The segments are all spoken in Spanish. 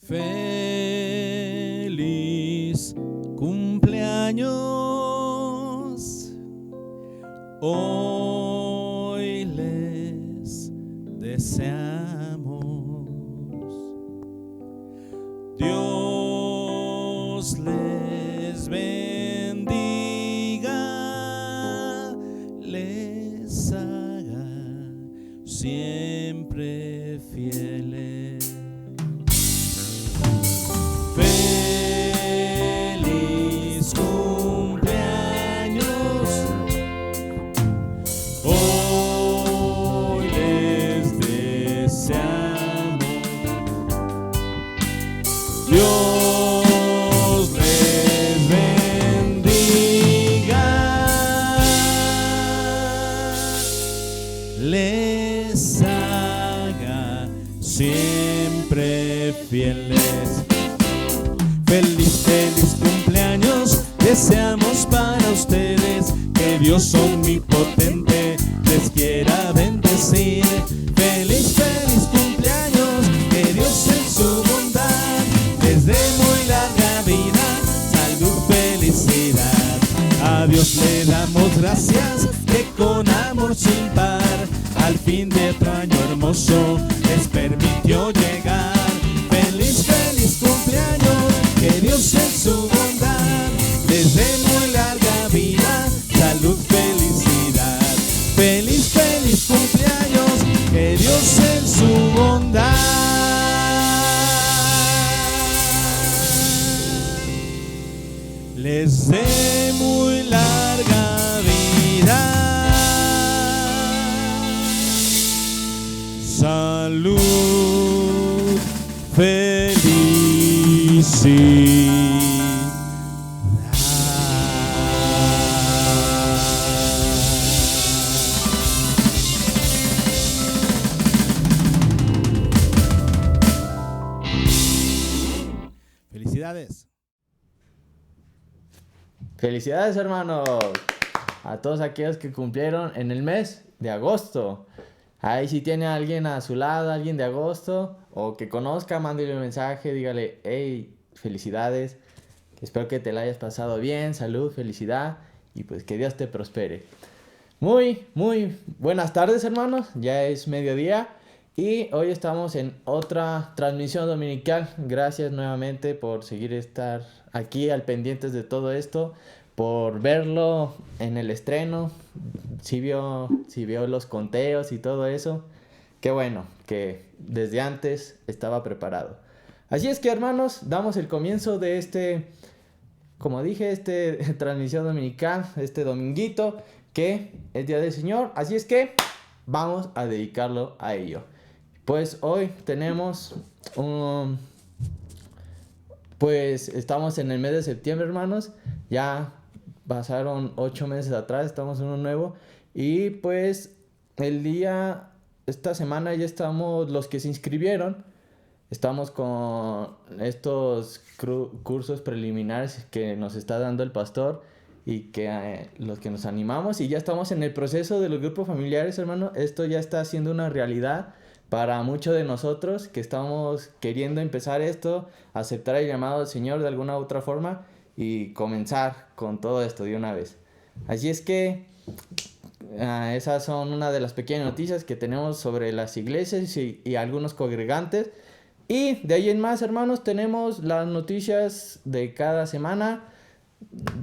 Feliz cumpleaños. Hoy les deseamos. Dios les bendiga, les haga siempre fieles. Feliz cumpleaños. Hoy les deseamos. Dios les bendiga, les haga siempre fieles. Feliz, feliz cumpleaños deseamos para ustedes. Que Dios omnipotente les quiera bendecir. Feliz, feliz cumpleaños. Que Dios en su bondad les dé muy larga vida, salud, felicidad. A Dios le damos gracias que con amor sin par al fin de otro año hermoso les permitió llegar. Feliz, feliz cumpleaños. Que Dios en su bondad les dé muy larga vida, salud, felicidad. Feliz, feliz cumpleaños. Que Dios en su bondad les dé muy larga vida, salud, felicidad. Felicidades. Felicidades, hermanos, a todos aquellos que cumplieron en el mes de agosto. Ahí si tiene a alguien a su lado, alguien de agosto, o que conozca, mándale un mensaje, dígale, hey, felicidades, espero que te la hayas pasado bien, salud, felicidad, y pues que Dios te prospere. Muy buenas tardes, hermanos, ya es mediodía, y hoy estamos en otra transmisión dominical. Gracias nuevamente por estar aquí al pendientes de todo esto, por verlo en el estreno, si vio los conteos y todo eso. Qué bueno que desde antes estaba preparado. Así es que, hermanos, damos el comienzo de como dije, transmisión dominical, este dominguito, que es Día del Señor. Así es que vamos a dedicarlo a ello. Pues hoy tenemos pues estamos en el mes de septiembre, hermanos. Ya pasaron 8 meses atrás, estamos en uno nuevo. Y pues esta semana ya estamos, los que se inscribieron, estamos con estos cursos preliminares que nos está dando el pastor y que los que nos animamos, y ya estamos en el proceso de los grupos familiares, hermano. Esto ya está siendo una realidad para muchos de nosotros que estamos queriendo empezar esto, aceptar el llamado del Señor de alguna u otra forma y comenzar con todo esto de una vez. Así es que esas son una de las pequeñas noticias que tenemos sobre las iglesias y algunos congregantes. Y de ahí en más, hermanos, tenemos las noticias de cada semana.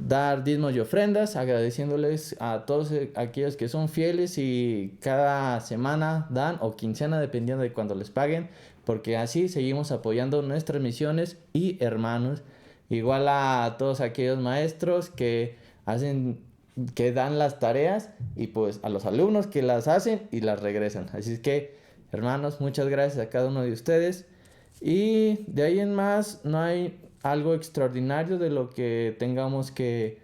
Dar diezmos y ofrendas, agradeciéndoles a todos aquellos que son fieles y cada semana dan, o quincena, dependiendo de cuando les paguen, porque así seguimos apoyando nuestras misiones y hermanos. Igual a todos aquellos maestros que dan las tareas, y pues a los alumnos que las hacen y las regresan. Así es que, hermanos, muchas gracias a cada uno de ustedes. Y de ahí en más no hay algo extraordinario de lo que tengamos que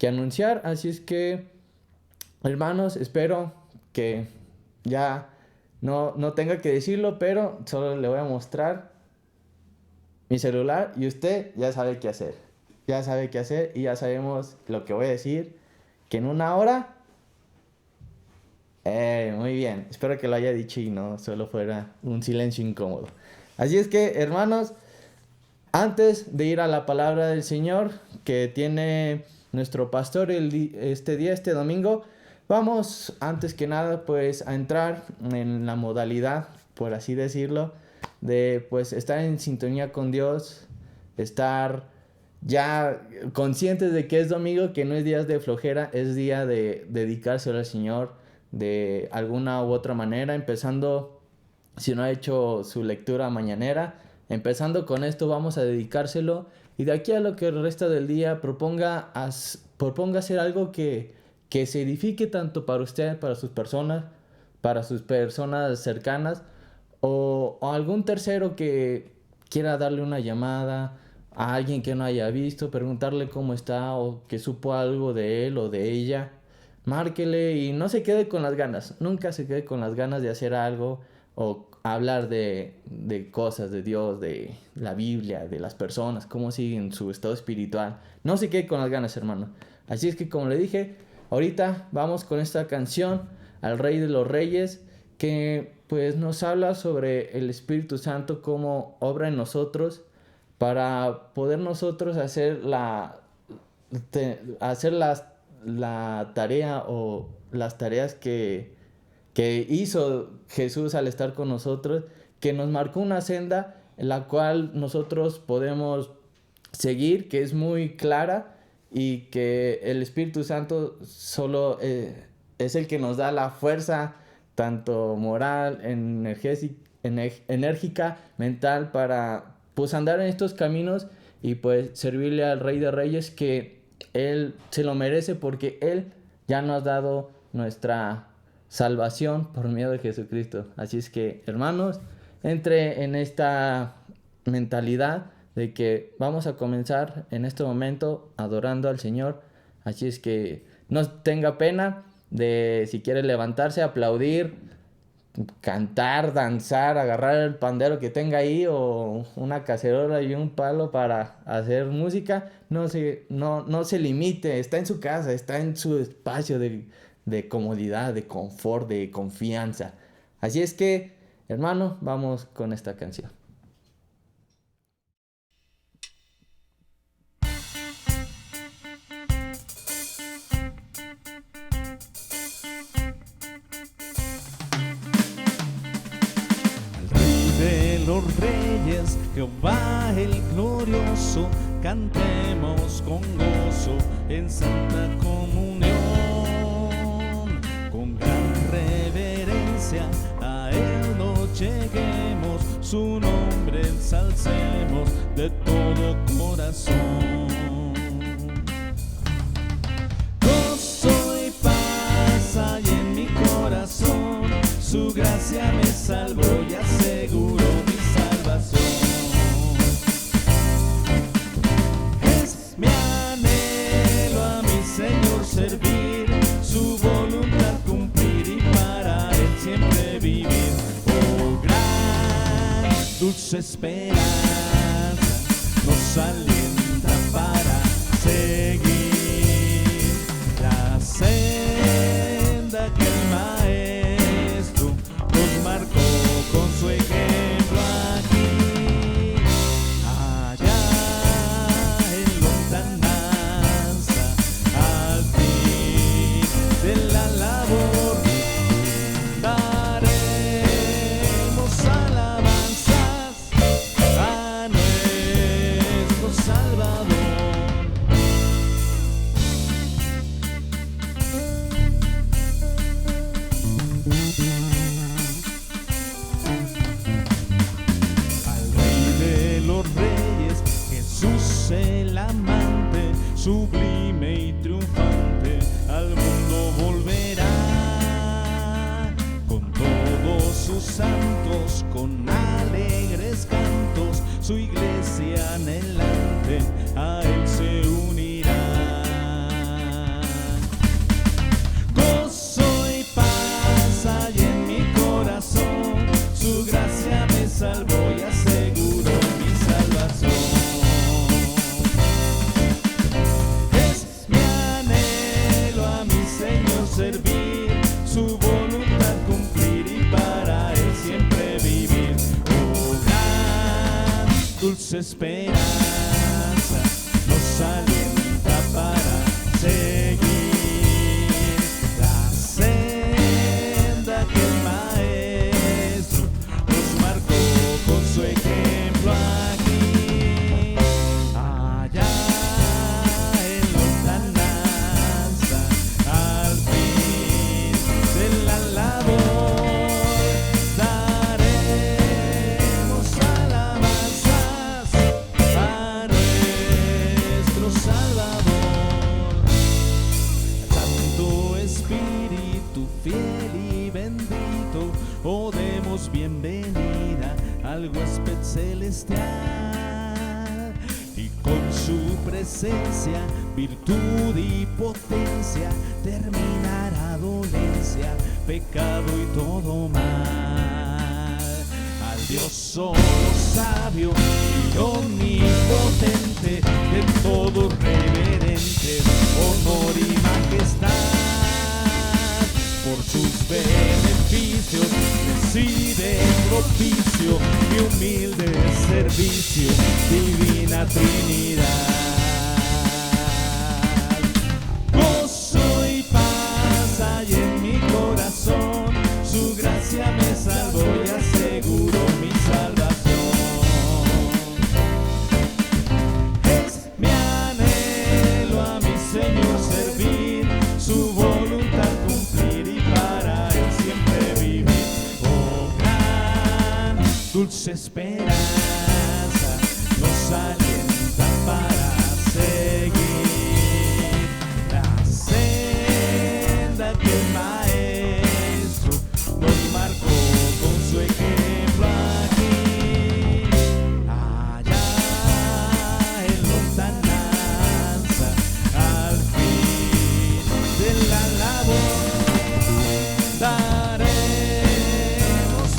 anunciar. Así es que, hermanos, espero que ya no tenga que decirlo, pero solo le voy a mostrar mi celular y usted ya sabe qué hacer. Ya sabe qué hacer y ya sabemos lo que voy a decir, que en 1 hora... muy bien, espero que lo haya dicho y no solo fuera un silencio incómodo. Así es que, hermanos, Antes de ir a la palabra del Señor que tiene nuestro pastor este domingo, vamos antes que nada pues a entrar en la modalidad, por así decirlo, de pues estar en sintonía con Dios, estar ya conscientes de que es domingo, que no es día de flojera, es día de dedicárselo al Señor de alguna u otra manera, empezando, si no ha hecho su lectura mañanera, empezando con esto vamos a dedicárselo, y de aquí a lo que resta del día proponga hacer algo que se edifique tanto para usted, para sus personas cercanas, o algún tercero que quiera darle una llamada a alguien que no haya visto, preguntarle cómo está o que supo algo de él o de ella. Márquele y no se quede con las ganas, nunca se quede con las ganas de hacer algo o hablar de cosas de Dios, de la Biblia, de las personas, cómo siguen su estado espiritual. No se quede con las ganas, hermano. Así es que, como le dije, ahorita vamos con esta canción al Rey de los Reyes, que pues nos habla sobre el Espíritu Santo, cómo obra en nosotros para poder nosotros hacer la tarea o las tareas que hizo Jesús al estar con nosotros, que nos marcó una senda en la cual nosotros podemos seguir, que es muy clara, y que el Espíritu Santo solo es el que nos da la fuerza, tanto moral, enérgica, mental, para pues andar en estos caminos y pues servirle al Rey de Reyes, que Él se lo merece, porque Él ya nos ha dado nuestra salvación por medio de Jesucristo. Así es que, hermanos, entre en esta mentalidad de que vamos a comenzar en este momento adorando al Señor. Así es que no tenga pena de, si quiere levantarse, aplaudir, cantar, danzar, agarrar el pandero que tenga ahí o una cacerola y un palo para hacer música. No se limite, está en su casa, está en su espacio de comodidad, de confort, de confianza. Así es que, hermano, vamos con esta canción. Los reyes, Jehová el glorioso, cantemos con gozo en santa comunión, con gran reverencia a Él nos lleguemos, su nombre ensalcemos de todo corazón. Gozo y paz hay en mi corazón, su gracia me salvó y aseguró mi salvación. Es mi anhelo a mi Señor servir, su voluntad cumplir y para Él siempre vivir. Oh, gran dulce esperanza nos alienta para seguir la senda que el Maestro nos marcó con su ejemplo aquí. Allá en lontananza, al fin de la labor, daremos alabanzas a nuestro Salvador. Reyes, Jesús el amante, sublime y triunfante, al mundo volverá con todos sus santos, con alegres cantos, su iglesia anhelante a Él se unirá. Gozo y paz hay en mi corazón, su gracia me salvó y aseguró mi salvación. Es mi anhelo a mi Señor servir, su voluntad cumplir y para Él siempre vivir. Oh, gran dulce dulce esperanza nos alienta para seguir la senda que el Maestro nos marcó con su ejemplo aquí. Allá en lontananza, al fin de la labor, daremos alabanzas a nuestro Salvador. Santo Espíritu fiel y bendito, oh demos bienvenida al huésped celestial, y con su presencia, virtud y potencia, terminará dolencia, pecado y todo mal. Al Dios solo sabio y omnipotente, de todo reverente, honor y majestad, por sus beneficios recibe propicio y humilde servicio, divina Trinidad. Gozo y paz hay en mi corazón, su gracia me salvó y aseguró mi salvación. Es mi anhelo a mi Señor servir, su voluntad cumplir y para él siempre vivir. Oh, gran dulce esperanza nos alienta para seguir la senda que el Maestro nos marcó con su ejemplo aquí. Allá en lontananza, al fin de la labor, daremos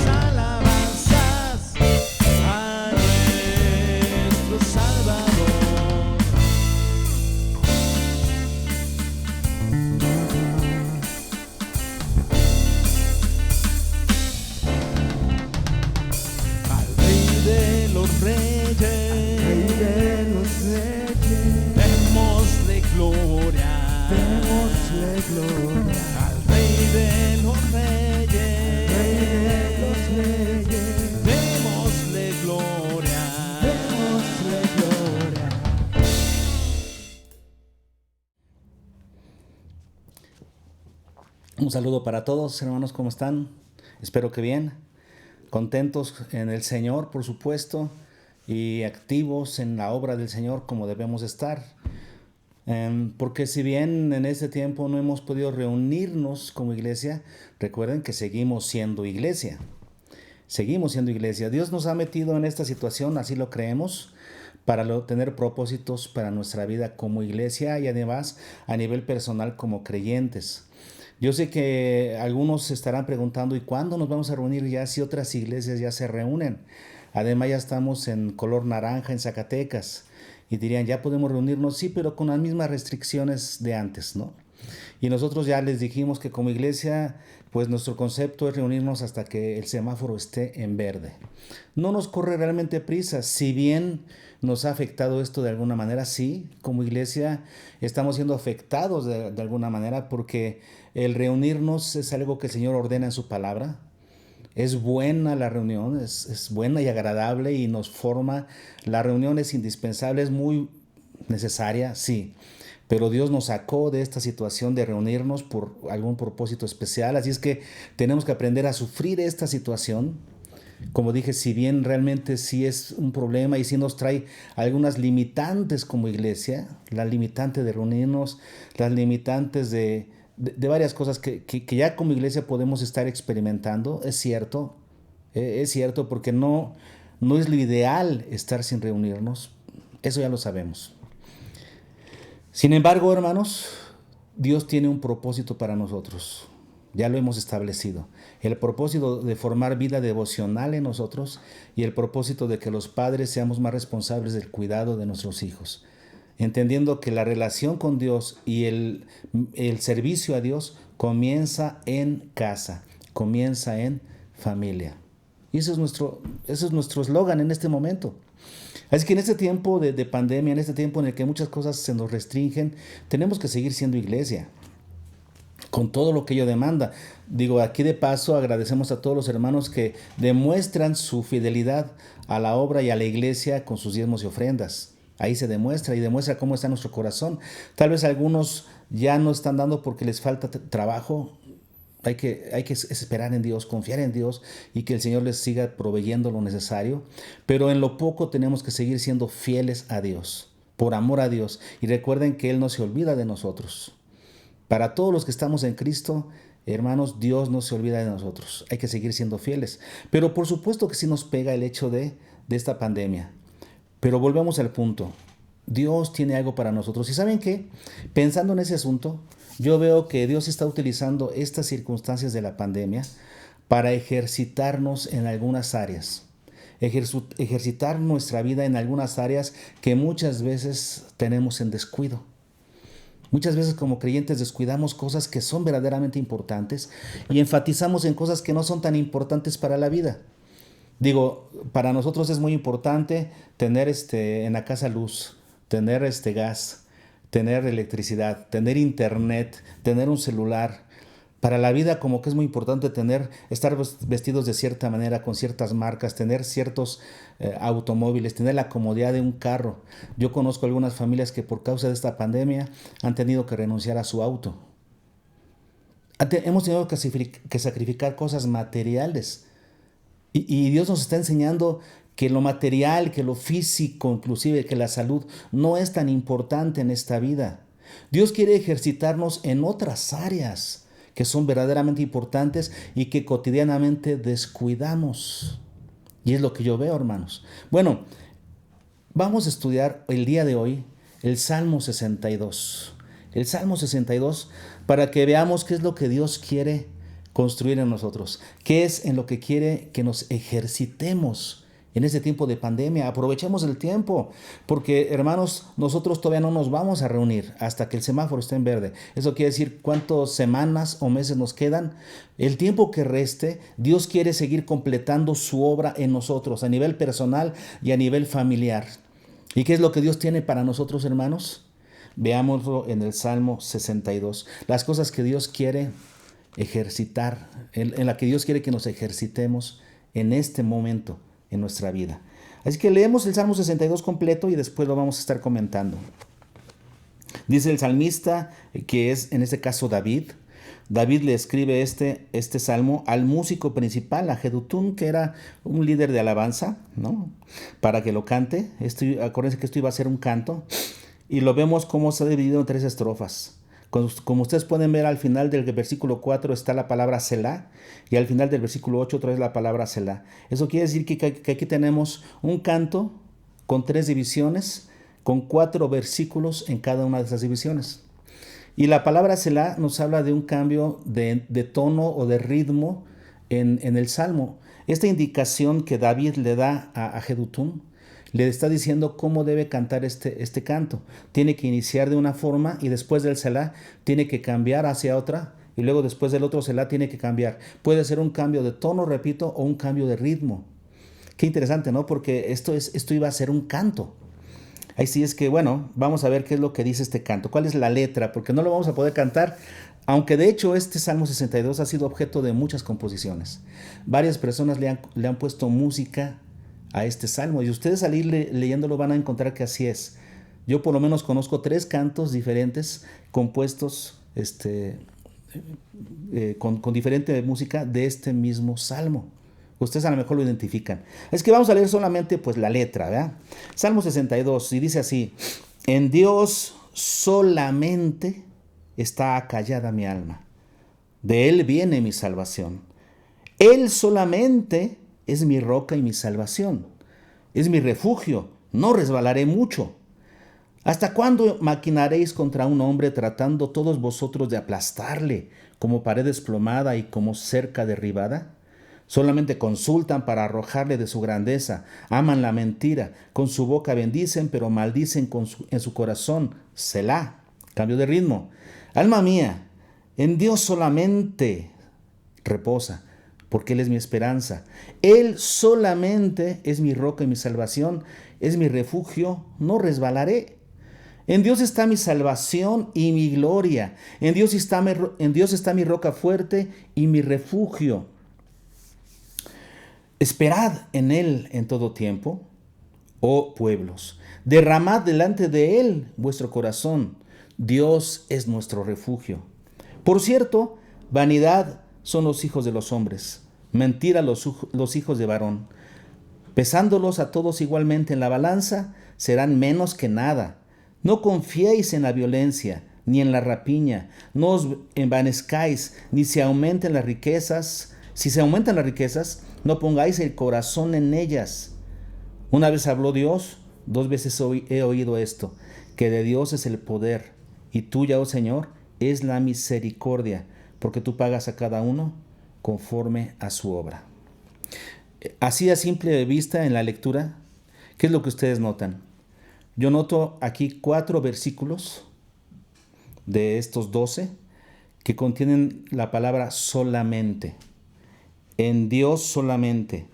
alabanzas a nuestro Salvador. Al Rey de los Reyes, démosle gloria. Al Rey de los Reyes, démosle gloria. Un saludo para todos, hermanos, ¿cómo están? Espero que bien, contentos en el Señor, por supuesto, y activos en la obra del Señor como debemos estar. Porque si bien en este tiempo no hemos podido reunirnos como iglesia, recuerden que seguimos siendo iglesia. Seguimos siendo iglesia. Dios nos ha metido en esta situación, así lo creemos, para tener propósitos para nuestra vida como iglesia y además a nivel personal como creyentes. Yo sé que algunos se estarán preguntando, ¿y cuándo nos vamos a reunir ya si otras iglesias ya se reúnen? Además ya estamos en color naranja en Zacatecas y dirían, ya podemos reunirnos, sí, pero con las mismas restricciones de antes, ¿no? Y nosotros ya les dijimos que como iglesia, pues nuestro concepto es reunirnos hasta que el semáforo esté en verde. No nos corre realmente prisa, si bien nos ha afectado esto de alguna manera, sí, como iglesia estamos siendo afectados de alguna manera porque el reunirnos es algo que el Señor ordena en su palabra. Es buena la reunión, es buena y agradable y nos forma. La reunión es indispensable, es muy necesaria, sí. Pero Dios nos sacó de esta situación de reunirnos por algún propósito especial. Así es que tenemos que aprender a sufrir esta situación. Como dije, si bien realmente sí es un problema y sí nos trae algunas limitantes como iglesia, la limitante de reunirnos, las limitantes de varias cosas que ya como iglesia podemos estar experimentando, es cierto porque no es lo ideal estar sin reunirnos, eso ya lo sabemos. Sin embargo, hermanos, Dios tiene un propósito para nosotros, ya lo hemos establecido, el propósito de formar vida devocional en nosotros y el propósito de que los padres seamos más responsables del cuidado de nuestros hijos. Entendiendo que la relación con Dios y el servicio a Dios comienza en casa, comienza en familia. Y ese es nuestro eslogan en este momento. Así que en este tiempo de pandemia, en este tiempo en el que muchas cosas se nos restringen, tenemos que seguir siendo iglesia, con todo lo que ello demanda. Digo, aquí de paso agradecemos a todos los hermanos que demuestran su fidelidad a la obra y a la iglesia con sus diezmos y ofrendas. Ahí se demuestra y demuestra cómo está nuestro corazón. Tal vez algunos ya no están dando porque les falta trabajo. Hay que esperar en Dios, confiar en Dios y que el Señor les siga proveyendo lo necesario. Pero en lo poco tenemos que seguir siendo fieles a Dios, por amor a Dios. Y recuerden que Él no se olvida de nosotros. Para todos los que estamos en Cristo, hermanos, Dios no se olvida de nosotros. Hay que seguir siendo fieles. Pero por supuesto que sí nos pega el hecho de esta pandemia. Pero volvemos al punto. Dios tiene algo para nosotros. ¿Y saben qué? Pensando en ese asunto, yo veo que Dios está utilizando estas circunstancias de la pandemia para ejercitarnos en algunas áreas. Ejercitar nuestra vida en algunas áreas que muchas veces tenemos en descuido. Muchas veces como creyentes descuidamos cosas que son verdaderamente importantes y enfatizamos en cosas que no son tan importantes para la vida. Digo, para nosotros es muy importante tener en la casa luz, tener gas, tener electricidad, tener internet, tener un celular. Para la vida como que es muy importante estar vestidos de cierta manera, con ciertas marcas, tener ciertos automóviles, tener la comodidad de un carro. Yo conozco algunas familias que por causa de esta pandemia han tenido que renunciar a su auto. Hemos tenido que sacrificar cosas materiales. Y Dios nos está enseñando que lo material, que lo físico, inclusive que la salud, no es tan importante en esta vida. Dios quiere ejercitarnos en otras áreas que son verdaderamente importantes y que cotidianamente descuidamos. Y es lo que yo veo, hermanos. Bueno, vamos a estudiar el día de hoy el Salmo 62. El Salmo 62 para que veamos qué es lo que Dios quiere construir en nosotros. Qué es en lo que quiere que nos ejercitemos en este tiempo de pandemia. Aprovechemos el tiempo, porque hermanos, nosotros todavía no nos vamos a reunir hasta que el semáforo esté en verde. Eso quiere decir cuántas semanas o meses nos quedan. El tiempo que reste, Dios quiere seguir completando su obra en nosotros, a nivel personal y a nivel familiar. ¿Y qué es lo que Dios tiene para nosotros, hermanos? Veámoslo en el Salmo 62. Las cosas que Dios quiere ejercitar, en la que Dios quiere que nos ejercitemos en este momento en nuestra vida. Así que leemos el Salmo 62 completo y después lo vamos a estar comentando. Dice el salmista, que es en este caso David. David le escribe este salmo al músico principal, a Jedutún, que era un líder de alabanza, ¿no? Para que lo cante. Acuérdense que esto iba a ser un canto. Y lo vemos cómo está dividido en 3 estrofas. Como ustedes pueden ver, al final del versículo 4 está la palabra Selah y al final del versículo 8 otra vez la palabra Selah. Eso quiere decir que aquí tenemos un canto con 3 divisiones, con 4 versículos en cada una de esas divisiones. Y la palabra Selah nos habla de un cambio de tono o de ritmo en el Salmo. Esta indicación que David le da a Jedutún, le está diciendo cómo debe cantar este canto. Tiene que iniciar de una forma y después del Selah tiene que cambiar hacia otra y luego después del otro Selah tiene que cambiar. Puede ser un cambio de tono, repito, o un cambio de ritmo. Qué interesante, ¿no? Porque esto iba a ser un canto. Ahí sí es que, bueno, vamos a ver qué es lo que dice este canto. ¿Cuál es la letra? Porque no lo vamos a poder cantar, aunque de hecho este Salmo 62 ha sido objeto de muchas composiciones. Varias personas le han puesto música a este salmo y ustedes al ir leyéndolo van a encontrar que así es. Yo por lo menos conozco 3 cantos diferentes compuestos con diferente música de este mismo salmo. Ustedes a lo mejor lo identifican. Es que vamos a leer solamente pues la letra, ¿verdad? Salmo 62 y dice así: en Dios solamente está acallada mi alma, de Él viene mi salvación. Él solamente es mi roca y mi salvación. Es mi refugio, no resbalaré mucho. ¿Hasta cuándo maquinaréis contra un hombre tratando todos vosotros de aplastarle como pared desplomada y como cerca derribada? Solamente consultan para arrojarle de su grandeza, aman la mentira, con su boca bendicen, pero maldicen en su corazón. Selah, cambio de ritmo. Alma mía, en Dios solamente reposa, porque Él es mi esperanza. Él solamente es mi roca y mi salvación. es mi refugio, no resbalaré. En Dios está mi salvación y mi gloria. En Dios está mi roca fuerte y mi refugio. Esperad en Él en todo tiempo, oh pueblos. Derramad delante de Él vuestro corazón. Dios es nuestro refugio. Por cierto, vanidad son los hijos de los hombres, mentira los hijos de varón. Pesándolos a todos igualmente en la balanza, serán menos que nada. No confiéis en la violencia, ni en la rapiña. No os envanezcáis, ni se aumenten las riquezas. Si se aumentan las riquezas, no pongáis el corazón en ellas. Una vez habló Dios, 2 veces he oído esto, que de Dios es el poder, y tuya, oh Señor, es la misericordia, porque tú pagas a cada uno conforme a su obra. Así a simple vista en la lectura, ¿qué es lo que ustedes notan? Yo noto aquí 4 versículos de estos 12 que contienen la palabra solamente. En Dios solamente,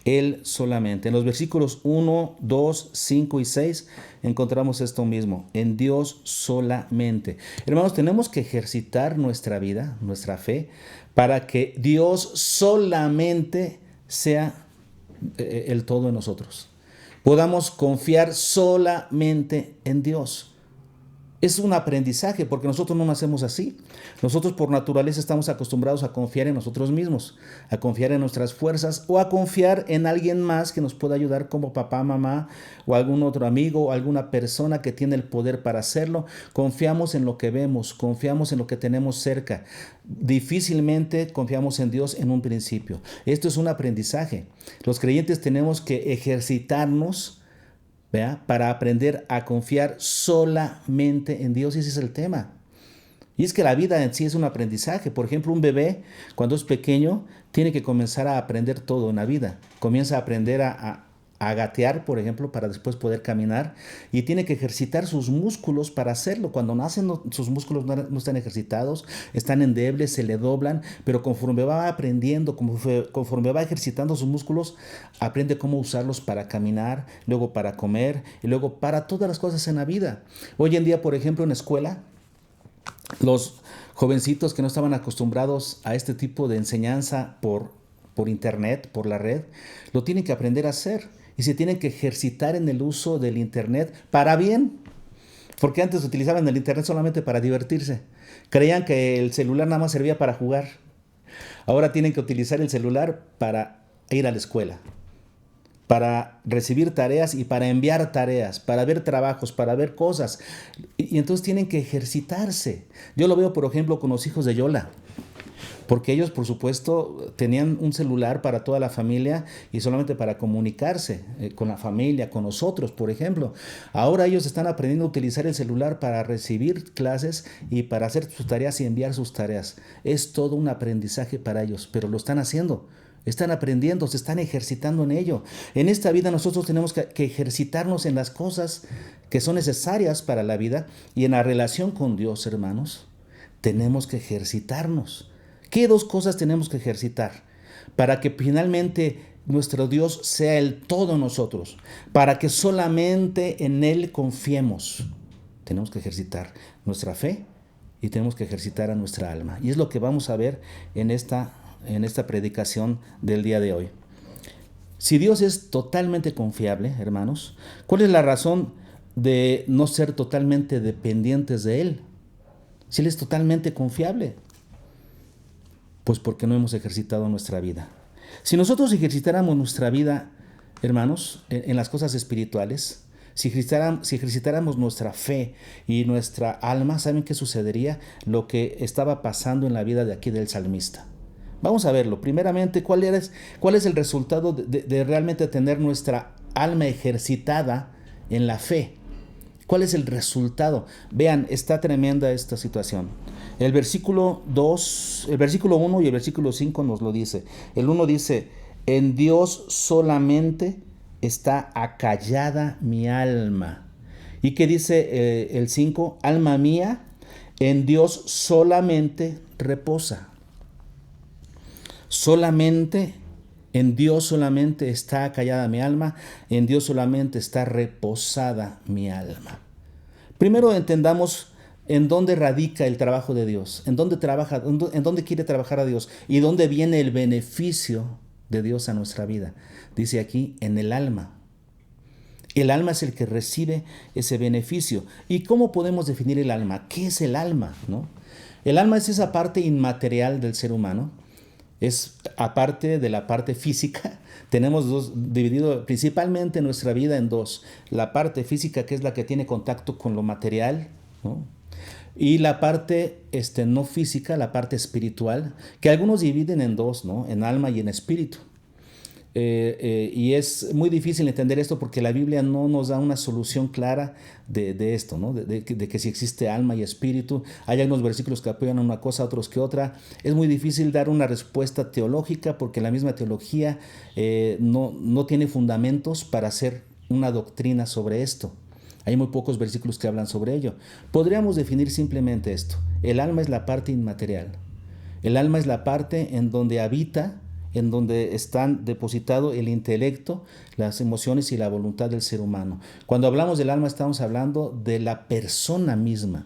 Él solamente. En los versículos 1, 2, 5 y 6 encontramos esto mismo. En Dios solamente. Hermanos, tenemos que ejercitar nuestra vida, nuestra fe, para que Dios solamente sea el todo en nosotros. Podamos confiar solamente en Dios. Es un aprendizaje porque nosotros no nacemos así. Nosotros por naturaleza estamos acostumbrados a confiar en nosotros mismos, a confiar en nuestras fuerzas o a confiar en alguien más que nos pueda ayudar como papá, mamá o algún otro amigo o alguna persona que tiene el poder para hacerlo. Confiamos en lo que vemos, confiamos en lo que tenemos cerca. Difícilmente confiamos en Dios en un principio. Esto es un aprendizaje. Los creyentes tenemos que ejercitarnos, ¿vea?, para aprender a confiar solamente en Dios. Y ese es el tema. Y es que la vida en sí es un aprendizaje. Por ejemplo, un bebé cuando es pequeño tiene que comenzar a aprender todo en la vida. Comienza a aprender a gatear, por ejemplo, para después poder caminar, y tiene que ejercitar sus músculos para hacerlo. Cuando nacen sus músculos no están ejercitados, están endebles, se le doblan, pero conforme va aprendiendo, conforme va ejercitando sus músculos, aprende cómo usarlos para caminar, luego para comer y luego para todas las cosas en la vida. Hoy en día, por ejemplo, en la escuela, los jovencitos que no estaban acostumbrados a este tipo de enseñanza por internet, por la red, lo tienen que aprender a hacer. Y se tienen que ejercitar en el uso del internet para bien. Porque antes utilizaban el internet solamente para divertirse. Creían que el celular nada más servía para jugar. Ahora tienen que utilizar el celular para ir a la escuela, para recibir tareas y para enviar tareas, para ver trabajos, para ver cosas. Y entonces tienen que ejercitarse. Yo lo veo, por ejemplo, con los hijos de Yola. Porque ellos, por supuesto, tenían un celular para toda la familia y solamente para comunicarse con la familia, con nosotros, por ejemplo. Ahora ellos están aprendiendo a utilizar el celular para recibir clases y para hacer sus tareas y enviar sus tareas. Es todo un aprendizaje para ellos, pero lo están haciendo. Están aprendiendo, se están ejercitando en ello. En esta vida nosotros tenemos que ejercitarnos en las cosas que son necesarias para la vida, y en la relación con Dios, hermanos, tenemos que ejercitarnos. ¿Qué 2 cosas tenemos que ejercitar para que finalmente nuestro Dios sea el todo en nosotros? Para que solamente en Él confiemos. Tenemos que ejercitar nuestra fe y tenemos que ejercitar a nuestra alma. Y es lo que vamos a ver en esta predicación del día de hoy. Si Dios es totalmente confiable, hermanos, ¿cuál es la razón de no ser totalmente dependientes de Él? Si Él es totalmente confiable. Pues porque no hemos ejercitado nuestra vida. Si nosotros ejercitáramos nuestra vida, hermanos, en las cosas espirituales, si ejercitáramos nuestra fe y nuestra alma, ¿saben qué sucedería? Lo que estaba pasando en la vida de aquí del salmista. Vamos a verlo. Primeramente, ¿cuál es el resultado de realmente tener nuestra alma ejercitada en la fe? ¿Cuál es el resultado? Vean, está tremenda esta situación. El versículo 1 y el versículo 5 nos lo dice. El 1 dice, en Dios solamente está acallada mi alma. ¿Y qué dice el 5? Alma mía, en Dios solamente reposa. Solamente En Dios solamente está acallada mi alma, en Dios solamente está reposada mi alma. Primero entendamos en dónde radica el trabajo de Dios, en dónde quiere trabajar a Dios y dónde viene el beneficio de Dios a nuestra vida. Dice aquí, en el alma. El alma es el que recibe ese beneficio. ¿Y cómo podemos definir el alma? ¿Qué es el alma? ¿No? El alma es esa parte inmaterial del ser humano. Es aparte de la parte física. Tenemos dividido principalmente nuestra vida en dos. La parte física, que es la que tiene contacto con lo material, ¿no? Y la parte no física, la parte espiritual, que algunos dividen en dos, ¿no? En alma y en espíritu. Y es muy difícil entender esto porque la Biblia no nos da una solución clara de esto, ¿no? de que si existe alma y espíritu. Hay algunos versículos que apoyan una cosa, otros que otra. Es muy difícil dar una respuesta teológica porque la misma teología no tiene fundamentos para hacer una doctrina sobre esto. Hay muy pocos versículos que hablan sobre ello. Podríamos definir simplemente esto. El alma es la parte inmaterial. El alma es la parte en donde habita, en donde están depositado el intelecto, las emociones y la voluntad del ser humano. Cuando hablamos del alma estamos hablando de la persona misma.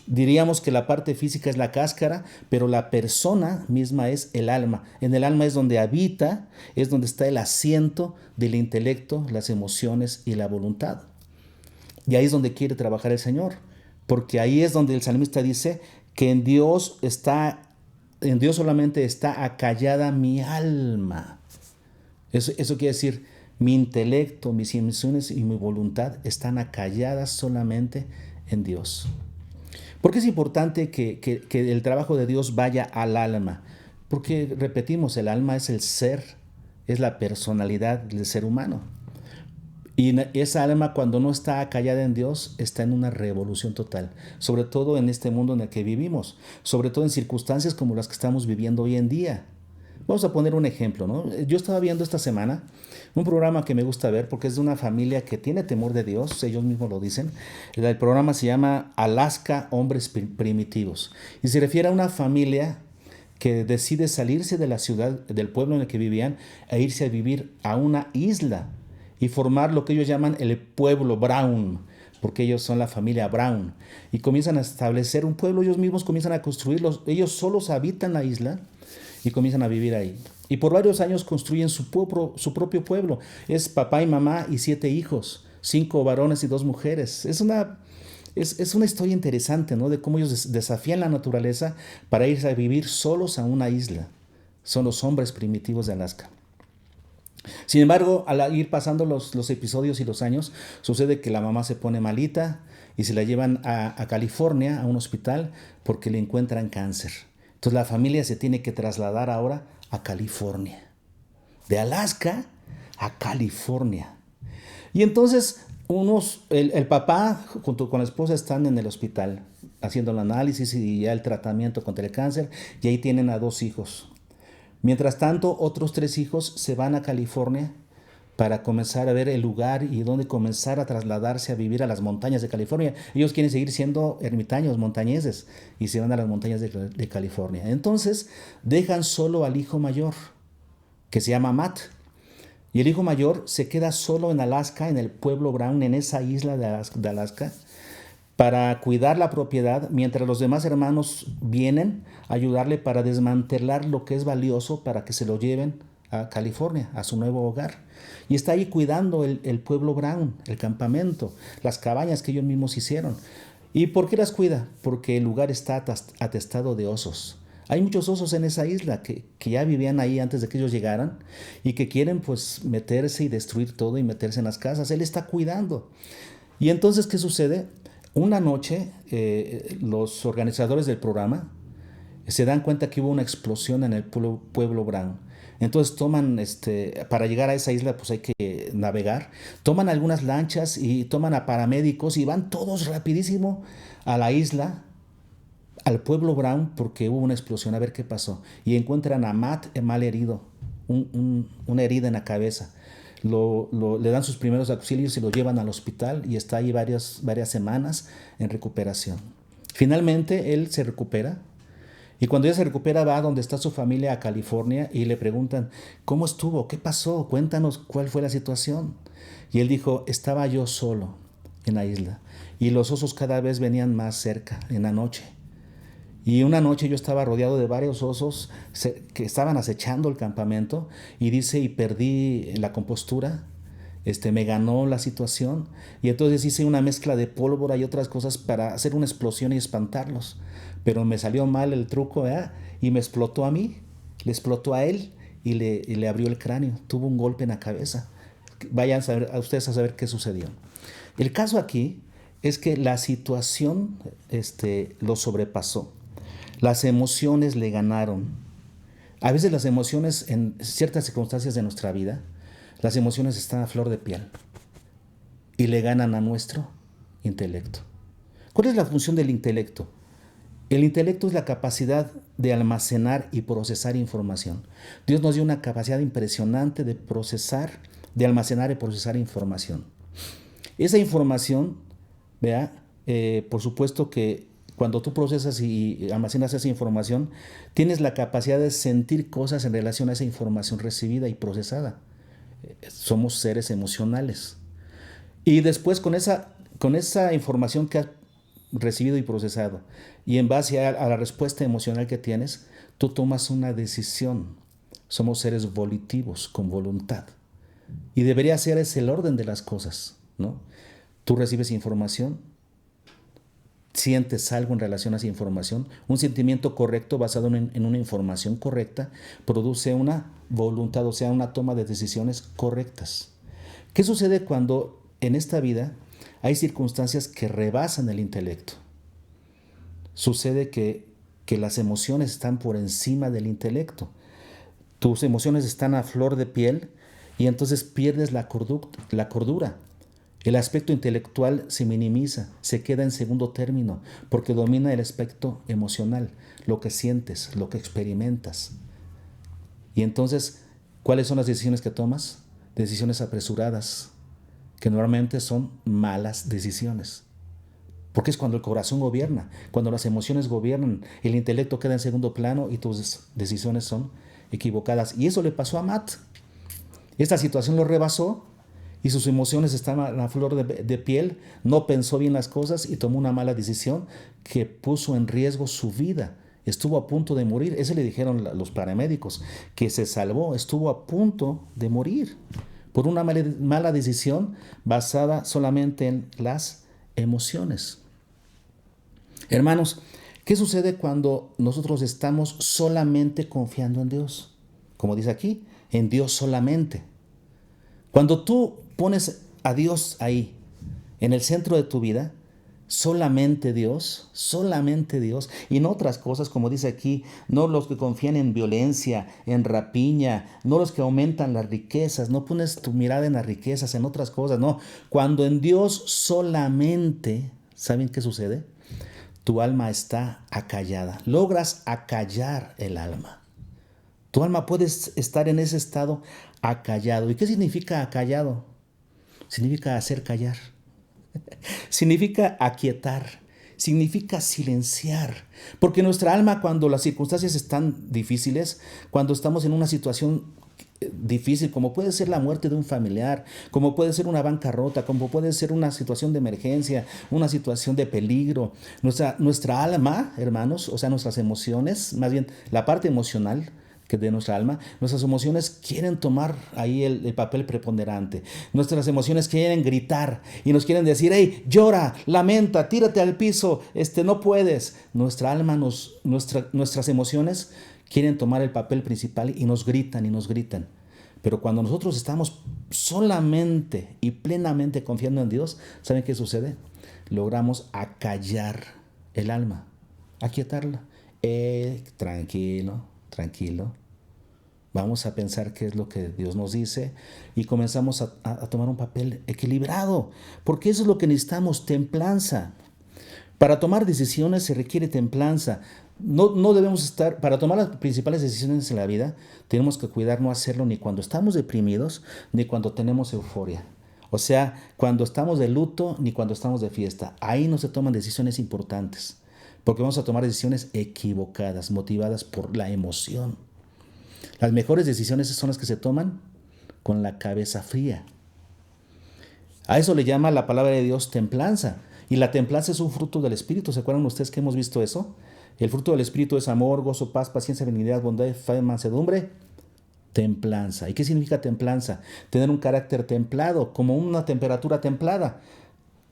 Diríamos que la parte física es la cáscara, pero la persona misma es el alma. En el alma es donde habita, es donde está el asiento del intelecto, las emociones y la voluntad. Y ahí es donde quiere trabajar el Señor, porque ahí es donde el salmista dice que en Dios solamente está acallada mi alma. Eso quiere decir, mi intelecto, mis emociones y mi voluntad están acalladas solamente en Dios. ¿Por qué es importante que el trabajo de Dios vaya al alma? Porque, repetimos, el alma es el ser, es la personalidad del ser humano. Y esa alma, cuando no está acallada en Dios, está en una revolución total, sobre todo en este mundo en el que vivimos, sobre todo en circunstancias como las que estamos viviendo hoy en día. Vamos a poner un ejemplo, ¿no? Yo estaba viendo esta semana un programa que me gusta ver porque es de una familia que tiene temor de Dios, ellos mismos lo dicen. El programa se llama Alaska Hombres Primitivos y se refiere a una familia que decide salirse de la ciudad, del pueblo en el que vivían, e irse a vivir a una isla y formar lo que ellos llaman el pueblo Brown, porque ellos son la familia Brown, y comienzan a establecer un pueblo, ellos mismos comienzan a construirlos, ellos solos habitan la isla y comienzan a vivir ahí. Y por varios años construyen su propio pueblo. Es papá y mamá y 7 hijos, 5 varones y 2 mujeres. Es una historia interesante, ¿no? De cómo ellos desafían la naturaleza para irse a vivir solos a una isla. Son los hombres primitivos de Alaska. Sin embargo, al ir pasando los episodios y los años, sucede que la mamá se pone malita y se la llevan a California, a un hospital, porque le encuentran cáncer. Entonces la familia se tiene que trasladar ahora a California. De Alaska a California. Y entonces el papá junto con la esposa están en el hospital haciendo el análisis y ya el tratamiento contra el cáncer, y ahí tienen a 2 hijos. Mientras tanto, otros 3 hijos se van a California para comenzar a ver el lugar y dónde comenzar a trasladarse a vivir a las montañas de California. Ellos quieren seguir siendo ermitaños, montañeses, y se van a las montañas de California. Entonces, dejan solo al hijo mayor, que se llama Matt. Y el hijo mayor se queda solo en Alaska, en el pueblo Brown, en esa isla de Alaska, para cuidar la propiedad, mientras los demás hermanos vienen a ayudarle para desmantelar lo que es valioso para que se lo lleven a California, a su nuevo hogar. Y está ahí cuidando el pueblo Brown, el campamento, las cabañas que ellos mismos hicieron. ¿Y por qué las cuida? Porque el lugar está atestado de osos. Hay muchos osos en esa isla que ya vivían ahí antes de que ellos llegaran y que quieren pues meterse y destruir todo y meterse en las casas. Él está cuidando. Y entonces, ¿qué sucede? Una noche, los organizadores del programa se dan cuenta que hubo una explosión en el pueblo Brown. Entonces toman, para llegar a esa isla pues hay que navegar. Toman algunas lanchas y toman a paramédicos y van todos rapidísimo a la isla, al pueblo Brown, porque hubo una explosión, a ver qué pasó. Y encuentran a Matt mal herido, una herida en la cabeza. Le dan sus primeros auxilios y lo llevan al hospital y está ahí varias semanas en recuperación. Finalmente él se recupera Y cuando ella se recupera va donde está su familia a California y le preguntan, ¿cómo estuvo? ¿Qué pasó? Cuéntanos cuál fue la situación. Y él dijo, estaba yo solo en la isla y los osos cada vez venían más cerca en la noche. Y una noche yo estaba rodeado de varios osos que estaban acechando el campamento y dice, y perdí la compostura, me ganó la situación y entonces hice una mezcla de pólvora y otras cosas para hacer una explosión y espantarlos. Pero me salió mal el truco, ¿verdad? Y me explotó a mí, le explotó a él y le abrió el cráneo, tuvo un golpe en la cabeza. Vayan a ustedes a saber qué sucedió. El caso aquí es que la situación lo sobrepasó. Las emociones le ganaron. A veces las emociones, en ciertas circunstancias de nuestra vida, las emociones están a flor de piel y le ganan a nuestro intelecto. ¿Cuál es la función del intelecto? El intelecto es la capacidad de almacenar y procesar información. Dios nos dio una capacidad impresionante de procesar, de almacenar y procesar información. Esa información, ¿vea? Por supuesto que cuando tú procesas y almacenas esa información, tienes la capacidad de sentir cosas en relación a esa información recibida y procesada. Somos seres emocionales. Y después con esa información que has recibido y procesado, y en base a la respuesta emocional que tienes, tú tomas una decisión. Somos seres volitivos, con voluntad. Y debería ser ese el orden de las cosas, ¿no? Tú recibes información, sientes algo en relación a esa información, un sentimiento correcto basado en una información correcta produce una voluntad, o sea, una toma de decisiones correctas. ¿Qué sucede cuando en esta vida hay circunstancias que rebasan el intelecto? Sucede que las emociones están por encima del intelecto. Tus emociones están a flor de piel y entonces pierdes la cordura. El aspecto intelectual se minimiza, se queda en segundo término, porque domina el aspecto emocional, lo que sientes, lo que experimentas. Y entonces, ¿cuáles son las decisiones que tomas? Decisiones apresuradas, que normalmente son malas decisiones. Porque es cuando el corazón gobierna, cuando las emociones gobiernan, el intelecto queda en segundo plano y tus decisiones son equivocadas. Y eso le pasó a Matt. Esta situación lo rebasó y sus emociones estaban a flor de piel, no pensó bien las cosas y tomó una mala decisión que puso en riesgo su vida. Estuvo a punto de morir. Eso le dijeron los paramédicos, que se salvó, estuvo a punto de morir por una mala decisión basada solamente en las emociones. Hermanos, ¿qué sucede cuando nosotros estamos solamente confiando en Dios? Como dice aquí, en Dios solamente. Cuando tú pones a Dios ahí, en el centro de tu vida, solamente Dios, y no otras cosas, como dice aquí, no los que confían en violencia, en rapiña, no los que aumentan las riquezas, no pones tu mirada en las riquezas, en otras cosas, no. Cuando en Dios solamente, ¿saben qué sucede? Tu alma está acallada, logras acallar el alma. Tu alma puede estar en ese estado acallado. ¿Y qué significa acallado? Significa hacer callar. Significa aquietar. Significa silenciar. Porque nuestra alma, cuando las circunstancias están difíciles, cuando estamos en una situación difícil, como puede ser la muerte de un familiar, como puede ser una bancarrota, como puede ser una situación de emergencia, una situación de peligro, nuestra alma, hermanos, o sea, nuestras emociones, más bien la parte emocional que de nuestra alma, nuestras emociones quieren tomar ahí el papel preponderante. Nuestras emociones quieren gritar y nos quieren decir, hey, llora, lamenta, tírate al piso, no puedes. Nuestra alma, nuestras emociones quieren tomar el papel principal y nos gritan y nos gritan. Pero cuando nosotros estamos solamente y plenamente confiando en Dios, ¿saben qué sucede? Logramos acallar el alma, aquietarla. Tranquilo. Vamos a pensar qué es lo que Dios nos dice y comenzamos a tomar un papel equilibrado, porque eso es lo que necesitamos, templanza. Para tomar decisiones se requiere templanza. No debemos estar, para tomar las principales decisiones en la vida, tenemos que cuidar no hacerlo ni cuando estamos deprimidos, ni cuando tenemos euforia. O sea, cuando estamos de luto, ni cuando estamos de fiesta. Ahí no se toman decisiones importantes. porque vamos a tomar decisiones equivocadas, motivadas por la emoción. Las mejores decisiones son las que se toman con la cabeza fría. A eso le llama la palabra de Dios templanza. Y la templanza es un fruto del Espíritu. ¿Se acuerdan ustedes que hemos visto eso? El fruto del Espíritu es amor, gozo, paz, paciencia, benignidad, bondad, fe, mansedumbre. Templanza. ¿Y qué significa templanza? Tener un carácter templado, como una temperatura templada.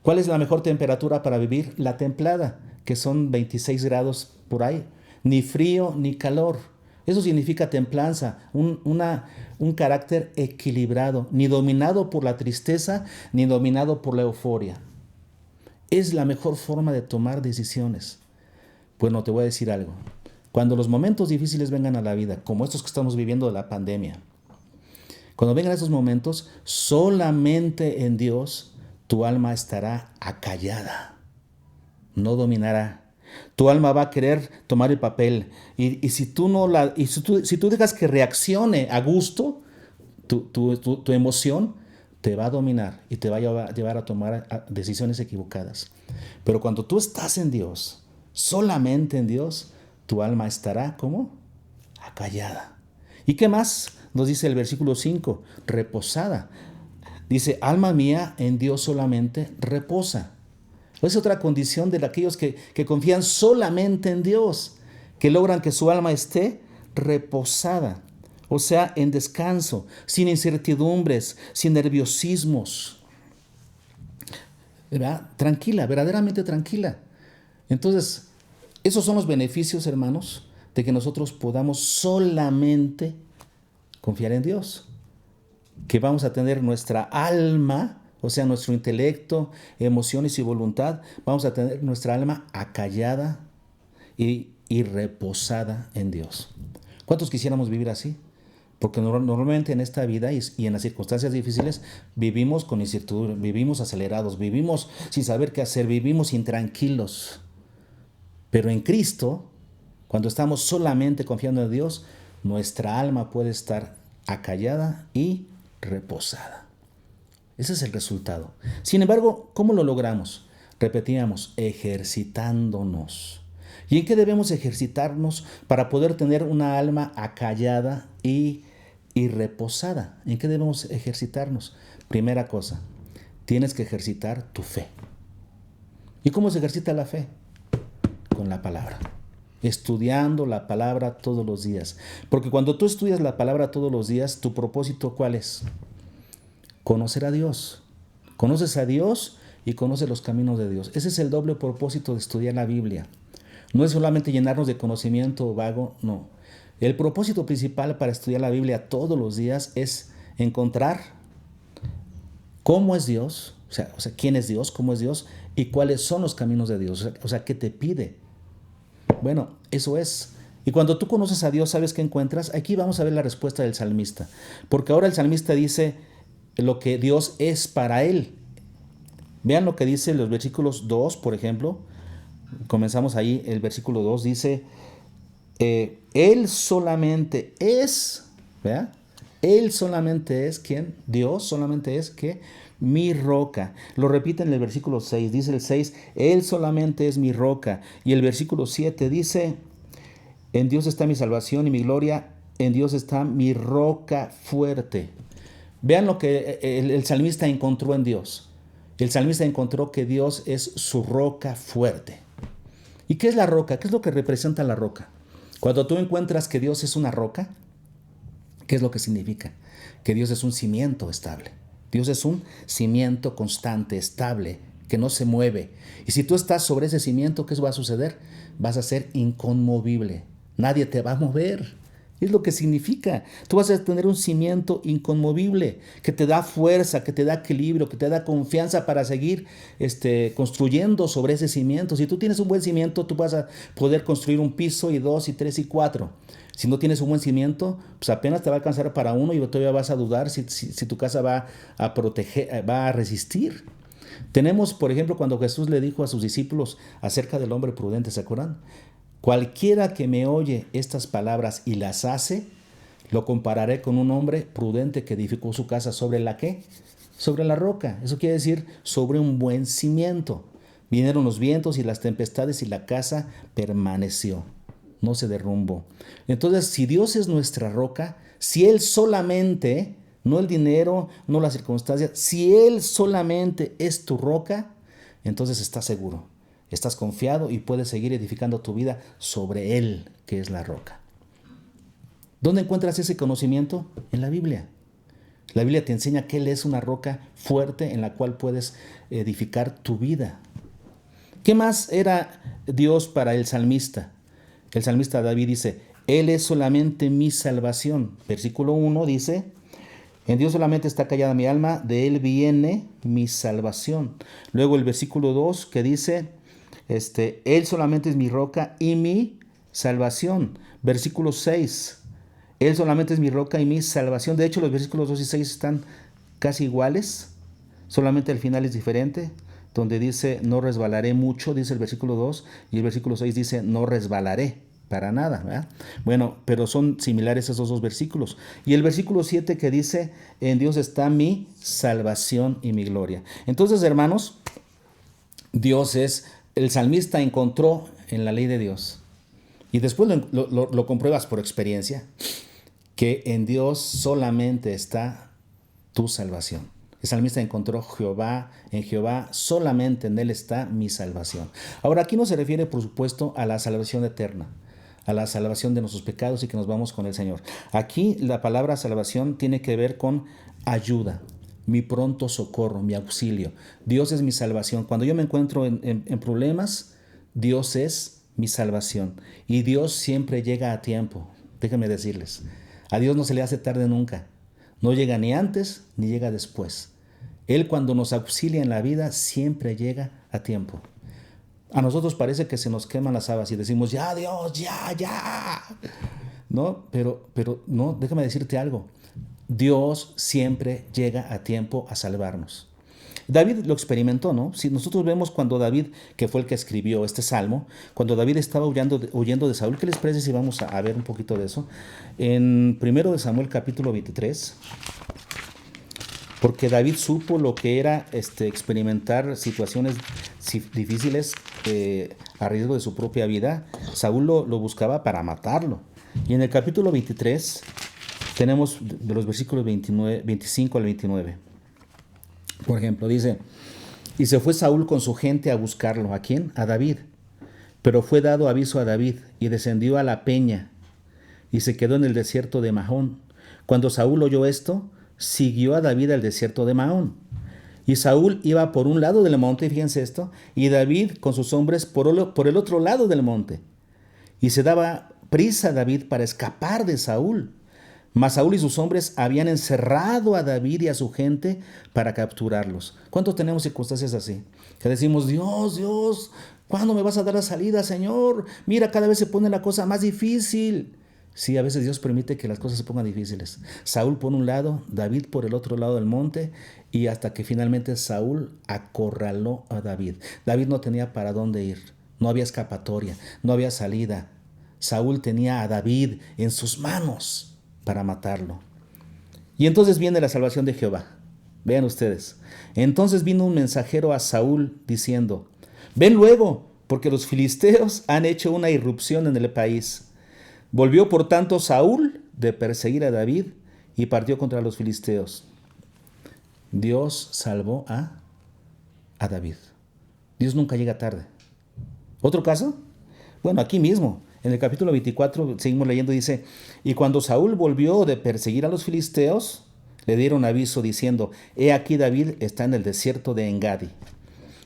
¿Cuál es la mejor temperatura para vivir? La templada, que son 26 grados por ahí. Ni frío ni calor. Eso significa templanza, un carácter equilibrado, ni dominado por la tristeza, ni dominado por la euforia. Es la mejor forma de tomar decisiones. Bueno, te voy a decir algo. Cuando los momentos difíciles vengan a la vida, como estos que estamos viviendo de la pandemia, cuando vengan esos momentos, solamente en Dios tu alma estará acallada, no dominará. Tu alma va a querer tomar el papel y si tú dejas que reaccione a gusto, tu emoción te va a dominar y te va a llevar a tomar decisiones equivocadas. Pero cuando tú estás en Dios, solamente en Dios, tu alma estará ¿cómo? Acallada. ¿Y qué más? Nos dice el versículo 5, reposada. Dice, alma mía, en Dios solamente reposa. Es otra condición de aquellos que confían solamente en Dios, que logran que su alma esté reposada, o sea, en descanso, sin incertidumbres, sin nerviosismos, ¿verdad? Tranquila, verdaderamente tranquila. Entonces, esos son los beneficios, hermanos, de que nosotros podamos solamente confiar en Dios, que vamos a tener nuestra alma, o sea, nuestro intelecto, emociones y voluntad, vamos a tener nuestra alma acallada y reposada en Dios. ¿Cuántos quisiéramos vivir así? Porque normalmente en esta vida y en las circunstancias difíciles vivimos con incertidumbre, vivimos acelerados, vivimos sin saber qué hacer, vivimos intranquilos. Pero en Cristo, cuando estamos solamente confiando en Dios, nuestra alma puede estar acallada y reposada. Ese es el resultado. Sin embargo, ¿cómo lo logramos? Repetíamos, ejercitándonos. ¿Y en qué debemos ejercitarnos para poder tener una alma acallada y reposada? ¿En qué debemos ejercitarnos? Primera cosa, tienes que ejercitar tu fe. ¿Y cómo se ejercita la fe? Con la palabra. Estudiando la palabra todos los días. Porque cuando tú estudias la palabra todos los días, ¿tu propósito cuál es? Conocer a Dios. Conoces a Dios y conoces los caminos de Dios. Ese es el doble propósito de estudiar la Biblia. No es solamente llenarnos de conocimiento vago, no. El propósito principal para estudiar la Biblia todos los días es encontrar cómo es Dios, o sea, quién es Dios, cómo es Dios y cuáles son los caminos de Dios, o sea, qué te pide. Bueno, eso es. Y cuando tú conoces a Dios, ¿sabes qué encuentras? Aquí vamos a ver la respuesta del salmista. Porque ahora el salmista dice lo que Dios es para él. Vean lo que dice en los versículos 2, por ejemplo. Comenzamos ahí, el versículo 2 dice, Él solamente es, ¿verdad? Él solamente es, ¿quién? Dios solamente es, ¿qué? Mi roca. Lo repite en el versículo 6, dice el 6, Él solamente es mi roca. Y el versículo 7 dice, en Dios está mi salvación y mi gloria, en Dios está mi roca fuerte. Vean lo que el salmista encontró en Dios. El salmista encontró que Dios es su roca fuerte. ¿Y qué es la roca? ¿Qué es lo que representa la roca? Cuando tú encuentras que Dios es una roca, ¿qué es lo que significa? Que Dios es un cimiento estable. Dios es un cimiento constante, estable, que no se mueve. Y si tú estás sobre ese cimiento, ¿qué va a suceder? Vas a ser inconmovible. Nadie te va a mover. Es lo que significa. Tú vas a tener un cimiento inconmovible que te da fuerza, que te da equilibrio, que te da confianza para seguir construyendo sobre ese cimiento. Si tú tienes un buen cimiento, tú vas a poder construir un piso y 2 y 3 y 4. Si no tienes un buen cimiento, pues apenas te va a alcanzar para uno y todavía vas a dudar si tu casa va a proteger, va a resistir. Tenemos, por ejemplo, cuando Jesús le dijo a sus discípulos acerca del hombre prudente, ¿se acuerdan? Cualquiera que me oye estas palabras y las hace, lo compararé con un hombre prudente que edificó su casa sobre la ¿qué? Sobre la roca. Eso quiere decir sobre un buen cimiento. Vinieron los vientos y las tempestades y la casa permaneció, no se derrumbó. Entonces, si Dios es nuestra roca, si Él solamente, no el dinero, no las circunstancias, si Él solamente es tu roca, entonces estás seguro, estás confiado y puedes seguir edificando tu vida sobre Él, que es la roca. ¿Dónde encuentras ese conocimiento? En la Biblia. La Biblia te enseña que Él es una roca fuerte en la cual puedes edificar tu vida. ¿Qué más era Dios para el salmista? El salmista David dice, Él es solamente mi salvación. Versículo 1 dice, en Dios solamente está callada mi alma, de Él viene mi salvación. Luego el versículo 2 que dice, Él solamente es mi roca y mi salvación. Versículo 6, Él solamente es mi roca y mi salvación. De hecho, los versículos 2 y 6 están casi iguales, solamente el final es diferente, donde dice, no resbalaré mucho, dice el versículo 2, y el versículo 6 dice, no resbalaré para nada, ¿verdad? Bueno, pero son similares esos dos versículos. Y el versículo 7 que dice, en Dios está mi salvación y mi gloria. Entonces, hermanos, el salmista encontró en la ley de Dios, y después lo compruebas por experiencia, que en Dios solamente está tu salvación. El salmista encontró en Jehová solamente en Él está mi salvación. Ahora, aquí no se refiere, por supuesto, a la salvación eterna, a la salvación de nuestros pecados y que nos vamos con el Señor. Aquí la palabra salvación tiene que ver con ayuda, mi pronto socorro, mi auxilio. Dios es mi salvación. Cuando yo me encuentro en problemas, Dios es mi salvación. Y Dios siempre llega a tiempo. Déjenme decirles, a Dios no se le hace tarde nunca. No llega ni antes ni llega después. Él cuando nos auxilia en la vida siempre llega a tiempo. A nosotros parece que se nos queman las habas y decimos, ya Dios, ya. No, pero no, déjame decirte algo. Dios siempre llega a tiempo a salvarnos. David lo experimentó, ¿no? Si nosotros vemos cuando David, que fue el que escribió este salmo, cuando David estaba huyendo de Saúl, ¿qué les parece si vamos a ver un poquito de eso? En 1 de Samuel capítulo 23, porque David supo lo que era experimentar situaciones difíciles a riesgo de su propia vida. Saúl lo buscaba para matarlo. Y en el capítulo 23 tenemos de los versículos 25 al 29. Por ejemplo, dice, y se fue Saúl con su gente a buscarlo. ¿A quién? A David. Pero fue dado aviso a David y descendió a la peña y se quedó en el desierto de Mahón. Cuando Saúl oyó esto, siguió a David al desierto de Mahón. Y Saúl iba por un lado del monte, fíjense esto, y David con sus hombres por el otro lado del monte. Y se daba prisa David para escapar de Saúl. Mas Saúl y sus hombres habían encerrado a David y a su gente para capturarlos. ¿Cuántos tenemos circunstancias así? Que decimos, Dios, ¿cuándo me vas a dar la salida, Señor? Mira, cada vez se pone la cosa más difícil. Sí, a veces Dios permite que las cosas se pongan difíciles. Saúl por un lado, David por el otro lado del monte, y hasta que finalmente Saúl acorraló a David. David no tenía para dónde ir, no había escapatoria, no había salida. Saúl tenía a David en sus manos para matarlo. Y entonces viene la salvación de Jehová. Vean ustedes. Entonces vino un mensajero a Saúl diciendo, ven luego, porque los filisteos han hecho una irrupción en el país. Volvió por tanto Saúl de perseguir a David y partió contra los filisteos. Dios salvó a David. Dios nunca llega tarde. ¿Otro caso? Bueno, aquí mismo. En el capítulo 24, seguimos leyendo, dice, y cuando Saúl volvió de perseguir a los filisteos, le dieron aviso diciendo, he aquí David está en el desierto de Engadi.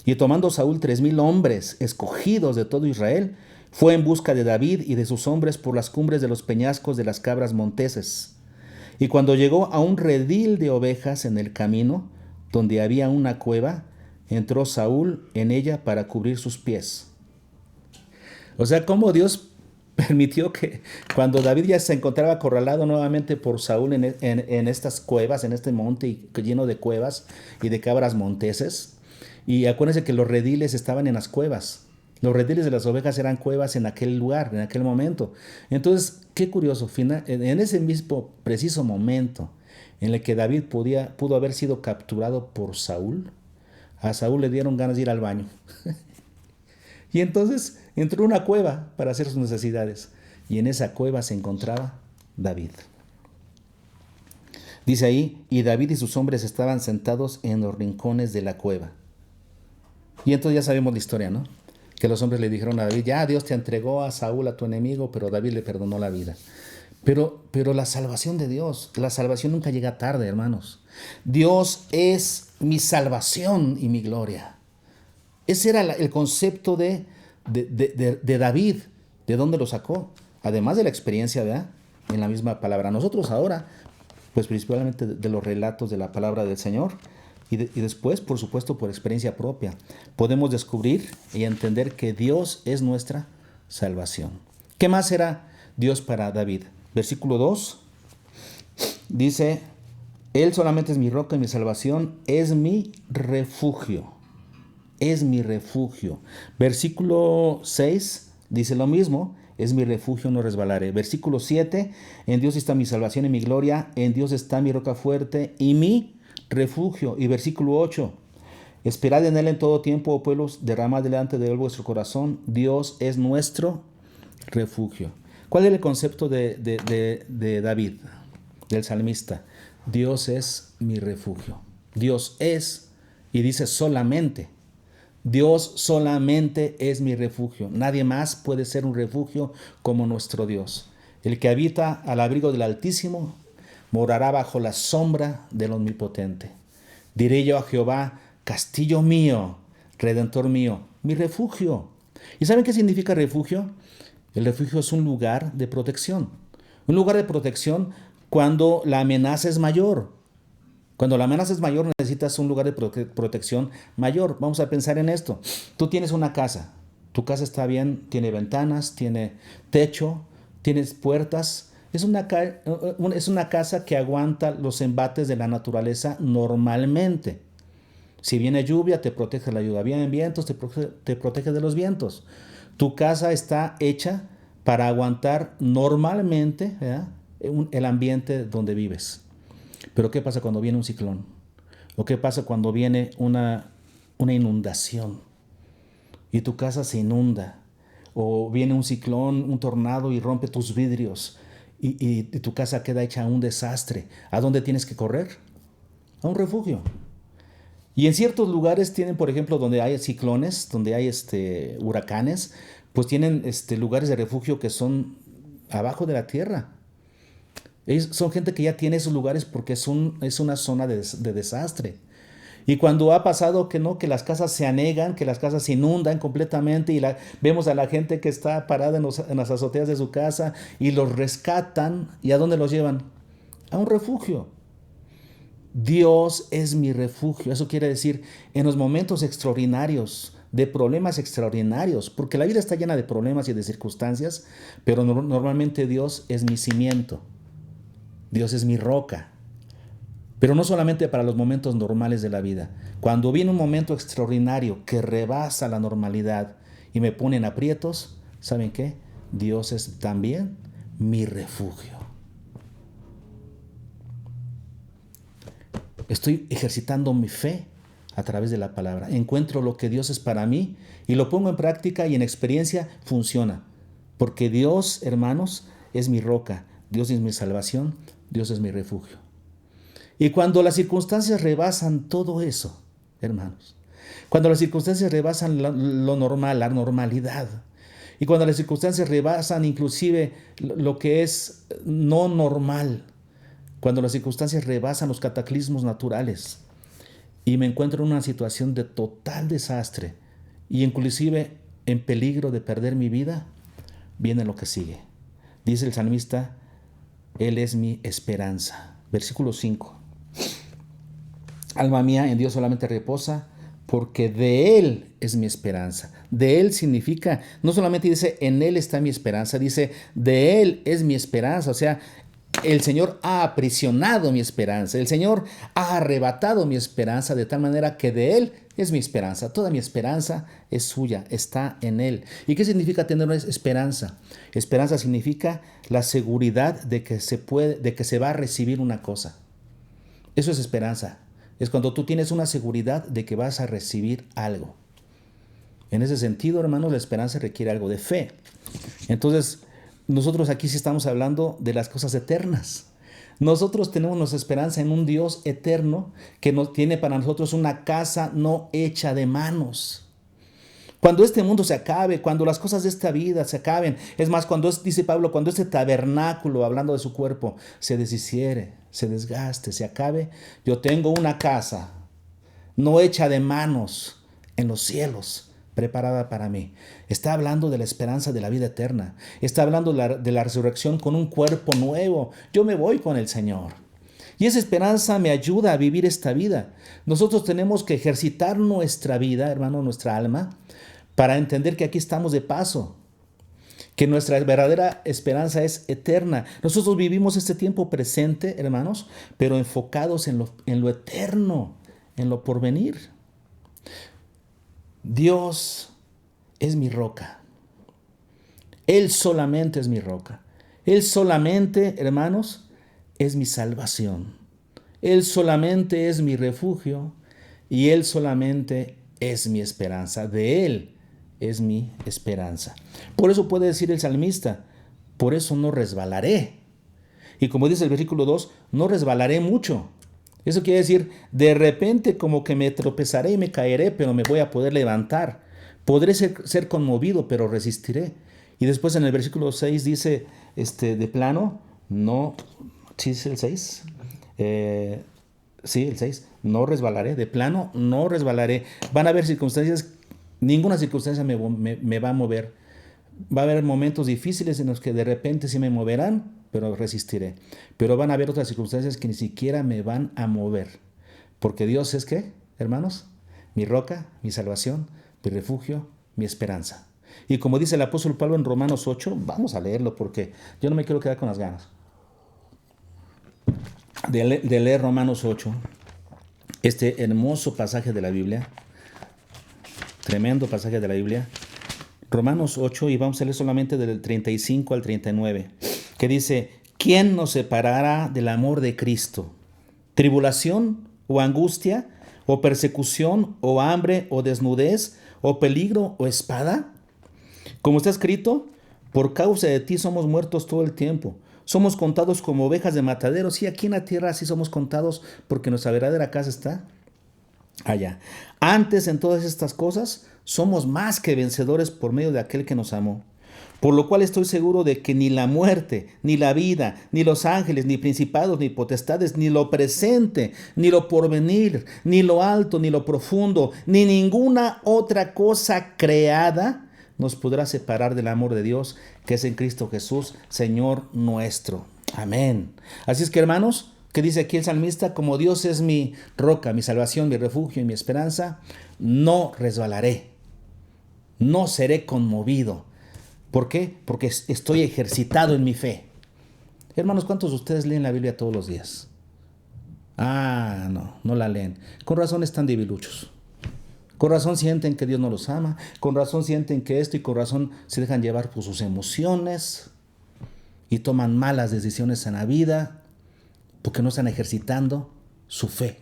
Y tomando Saúl 3,000 hombres escogidos de todo Israel, fue en busca de David y de sus hombres por las cumbres de los peñascos de las cabras monteses. Y cuando llegó a un redil de ovejas en el camino, donde había una cueva, entró Saúl en ella para cubrir sus pies. O sea, cómo Dios permitió que cuando David ya se encontraba acorralado nuevamente por Saúl en estas cuevas, en este monte lleno de cuevas y de cabras monteses, y acuérdense que los rediles estaban en las cuevas. Los rediles de las ovejas eran cuevas en aquel lugar, en aquel momento. Entonces, qué curioso, en ese mismo preciso momento en el que David pudo haber sido capturado por Saúl, a Saúl le dieron ganas de ir al baño. Y entonces entró a una cueva para hacer sus necesidades. Y en esa cueva se encontraba David. Dice ahí, y David y sus hombres estaban sentados en los rincones de la cueva. Y entonces ya sabemos la historia, ¿no? Que los hombres le dijeron a David, ya Dios te entregó a Saúl, a tu enemigo, pero David le perdonó la vida. Pero la salvación de Dios, la salvación nunca llega tarde, hermanos. Dios es mi salvación y mi gloria. Ese era el concepto de David. ¿De dónde lo sacó? Además de la experiencia, ¿verdad? En la misma palabra. Nosotros ahora, pues principalmente de los relatos de la palabra del Señor y después, por supuesto, por experiencia propia, podemos descubrir y entender que Dios es nuestra salvación. ¿Qué más era Dios para David? Versículo 2 dice, Él solamente es mi roca y mi salvación, es mi refugio. Es mi refugio. Versículo 6 dice lo mismo, es mi refugio, no resbalaré. Versículo 7, en Dios está mi salvación y mi gloria, en Dios está mi roca fuerte y mi refugio. Y versículo 8, esperad en Él en todo tiempo, oh pueblos, derramad delante de Él vuestro corazón, Dios es nuestro refugio. ¿Cuál es el concepto de David, del salmista? Dios es mi refugio. Dios es, y dice solamente, Dios solamente es mi refugio. Nadie más puede ser un refugio como nuestro Dios. El que habita al abrigo del Altísimo morará bajo la sombra del Omnipotente. Diré yo a Jehová, castillo mío, redentor mío, mi refugio. ¿Y saben qué significa refugio? El refugio es un lugar de protección. Un lugar de protección cuando la amenaza es mayor. Cuando la amenaza es mayor, necesitas un lugar de protección mayor. Vamos a pensar en esto. Tú tienes una casa. Tu casa está bien, tiene ventanas, tiene techo, tienes puertas. Es una casa que aguanta los embates de la naturaleza normalmente. Si viene lluvia, te protege de la lluvia. Vienen vientos, te protege de los vientos. Tu casa está hecha para aguantar normalmente, ¿verdad?, el ambiente donde vives. Pero ¿qué pasa cuando viene un ciclón? ¿O qué pasa cuando viene una inundación? Y tu casa se inunda. O viene un ciclón, un tornado y rompe tus vidrios. Y tu casa queda hecha un desastre. ¿A dónde tienes que correr? A un refugio. Y en ciertos lugares tienen, por ejemplo, donde hay ciclones, donde hay huracanes, pues tienen lugares de refugio que son abajo de la tierra. Son gente que ya tiene esos lugares porque es una zona de desastre. Y cuando ha pasado que las casas se anegan, que las casas se inundan completamente y vemos a la gente que está parada en las azoteas de su casa y los rescatan, ¿y a dónde los llevan? A un refugio. Dios es mi refugio. Eso quiere decir, en los momentos extraordinarios, de problemas extraordinarios, porque la vida está llena de problemas y de circunstancias, pero normalmente Dios es mi cimiento. Dios es mi roca. Pero no solamente para los momentos normales de la vida. Cuando viene un momento extraordinario que rebasa la normalidad y me pone en aprietos, ¿saben qué? Dios es también mi refugio. Estoy ejercitando mi fe a través de la palabra. Encuentro lo que Dios es para mí y lo pongo en práctica y en experiencia funciona. Porque Dios, hermanos, es mi roca. Dios es mi salvación. Dios es mi refugio. Y cuando las circunstancias rebasan todo eso, hermanos, cuando las circunstancias rebasan lo normal, la normalidad, y cuando las circunstancias rebasan inclusive lo que es no normal, cuando las circunstancias rebasan los cataclismos naturales y me encuentro en una situación de total desastre y inclusive en peligro de perder mi vida, viene lo que sigue. Dice el salmista, Él es mi esperanza. Versículo 5. Alma mía, en Dios solamente reposa, porque de Él es mi esperanza. De Él significa, no solamente dice, en Él está mi esperanza, dice, de Él es mi esperanza. O sea, el Señor ha aprisionado mi esperanza. El Señor ha arrebatado mi esperanza de tal manera que de Él es mi esperanza. Toda mi esperanza es suya, está en Él. ¿Y qué significa tener una esperanza? Esperanza significa la seguridad de que se va a recibir una cosa. Eso es esperanza. Es cuando tú tienes una seguridad de que vas a recibir algo. En ese sentido, hermanos, la esperanza requiere algo de fe. Entonces, nosotros aquí sí estamos hablando de las cosas eternas. Nosotros tenemos nuestra esperanza en un Dios eterno que nos tiene para nosotros una casa no hecha de manos. Cuando este mundo se acabe, cuando las cosas de esta vida se acaben, es más, dice Pablo, cuando este tabernáculo, hablando de su cuerpo, se deshiciere, se desgaste, se acabe, yo tengo una casa no hecha de manos en los cielos, preparada para mí. Está hablando de la esperanza de la vida eterna. Está hablando de la resurrección con un cuerpo nuevo. Yo me voy con el Señor. Y esa esperanza me ayuda a vivir esta vida. Nosotros tenemos que ejercitar nuestra vida, hermano, nuestra alma, para entender que aquí estamos de paso, que nuestra verdadera esperanza es eterna. Nosotros vivimos este tiempo presente, hermanos, pero enfocados en lo eterno, en lo porvenir. Dios es mi roca. Él solamente es mi roca. Él solamente, hermanos, es mi salvación. Él solamente es mi refugio y Él solamente es mi esperanza. De Él es mi esperanza. Por eso puede decir el salmista, por eso no resbalaré. Y como dice el versículo 2, no resbalaré mucho. Eso quiere decir, de repente como que me tropezaré y me caeré, pero me voy a poder levantar. Podré ser conmovido, pero resistiré. Y después en el versículo 6 dice, de plano, no, ¿sí es el 6? Sí, el 6, no resbalaré, de plano, no resbalaré. Van a haber circunstancias, ninguna circunstancia me va a mover. Va a haber momentos difíciles en los que de repente sí me moverán, pero resistiré. Pero van a haber otras circunstancias que ni siquiera me van a mover. Porque Dios es, ¿qué, hermanos? Mi roca, mi salvación, mi refugio, mi esperanza. Y como dice el apóstol Pablo en Romanos 8, vamos a leerlo porque yo no me quiero quedar con las ganas de leer Romanos 8, este hermoso pasaje de la Biblia, tremendo pasaje de la Biblia. Romanos 8, y vamos a leer solamente del 35 al 39, que dice, ¿quién nos separará del amor de Cristo? ¿Tribulación o angustia o persecución o hambre o desnudez o peligro o espada? Como está escrito, por causa de ti somos muertos todo el tiempo. Somos contados como ovejas de matadero. Sí, aquí en la tierra así somos contados porque nuestra verdadera casa está allá. Antes, en todas estas cosas, somos más que vencedores por medio de aquel que nos amó. Por lo cual estoy seguro de que ni la muerte, ni la vida, ni los ángeles, ni principados, ni potestades, ni lo presente, ni lo porvenir, ni lo alto, ni lo profundo, ni ninguna otra cosa creada nos podrá separar del amor de Dios que es en Cristo Jesús, Señor nuestro. Amén. Así es que, hermanos, ¿qué dice aquí el salmista? Como Dios es mi roca, mi salvación, mi refugio y mi esperanza, no resbalaré, no seré conmovido. ¿Por qué? Porque estoy ejercitado en mi fe. Hermanos, ¿cuántos de ustedes leen la Biblia todos los días? No la leen. Con razón están debiluchos. Con razón sienten que Dios no los ama. Con razón sienten que esto y con razón se dejan llevar por sus emociones y toman malas decisiones en la vida porque no están ejercitando su fe.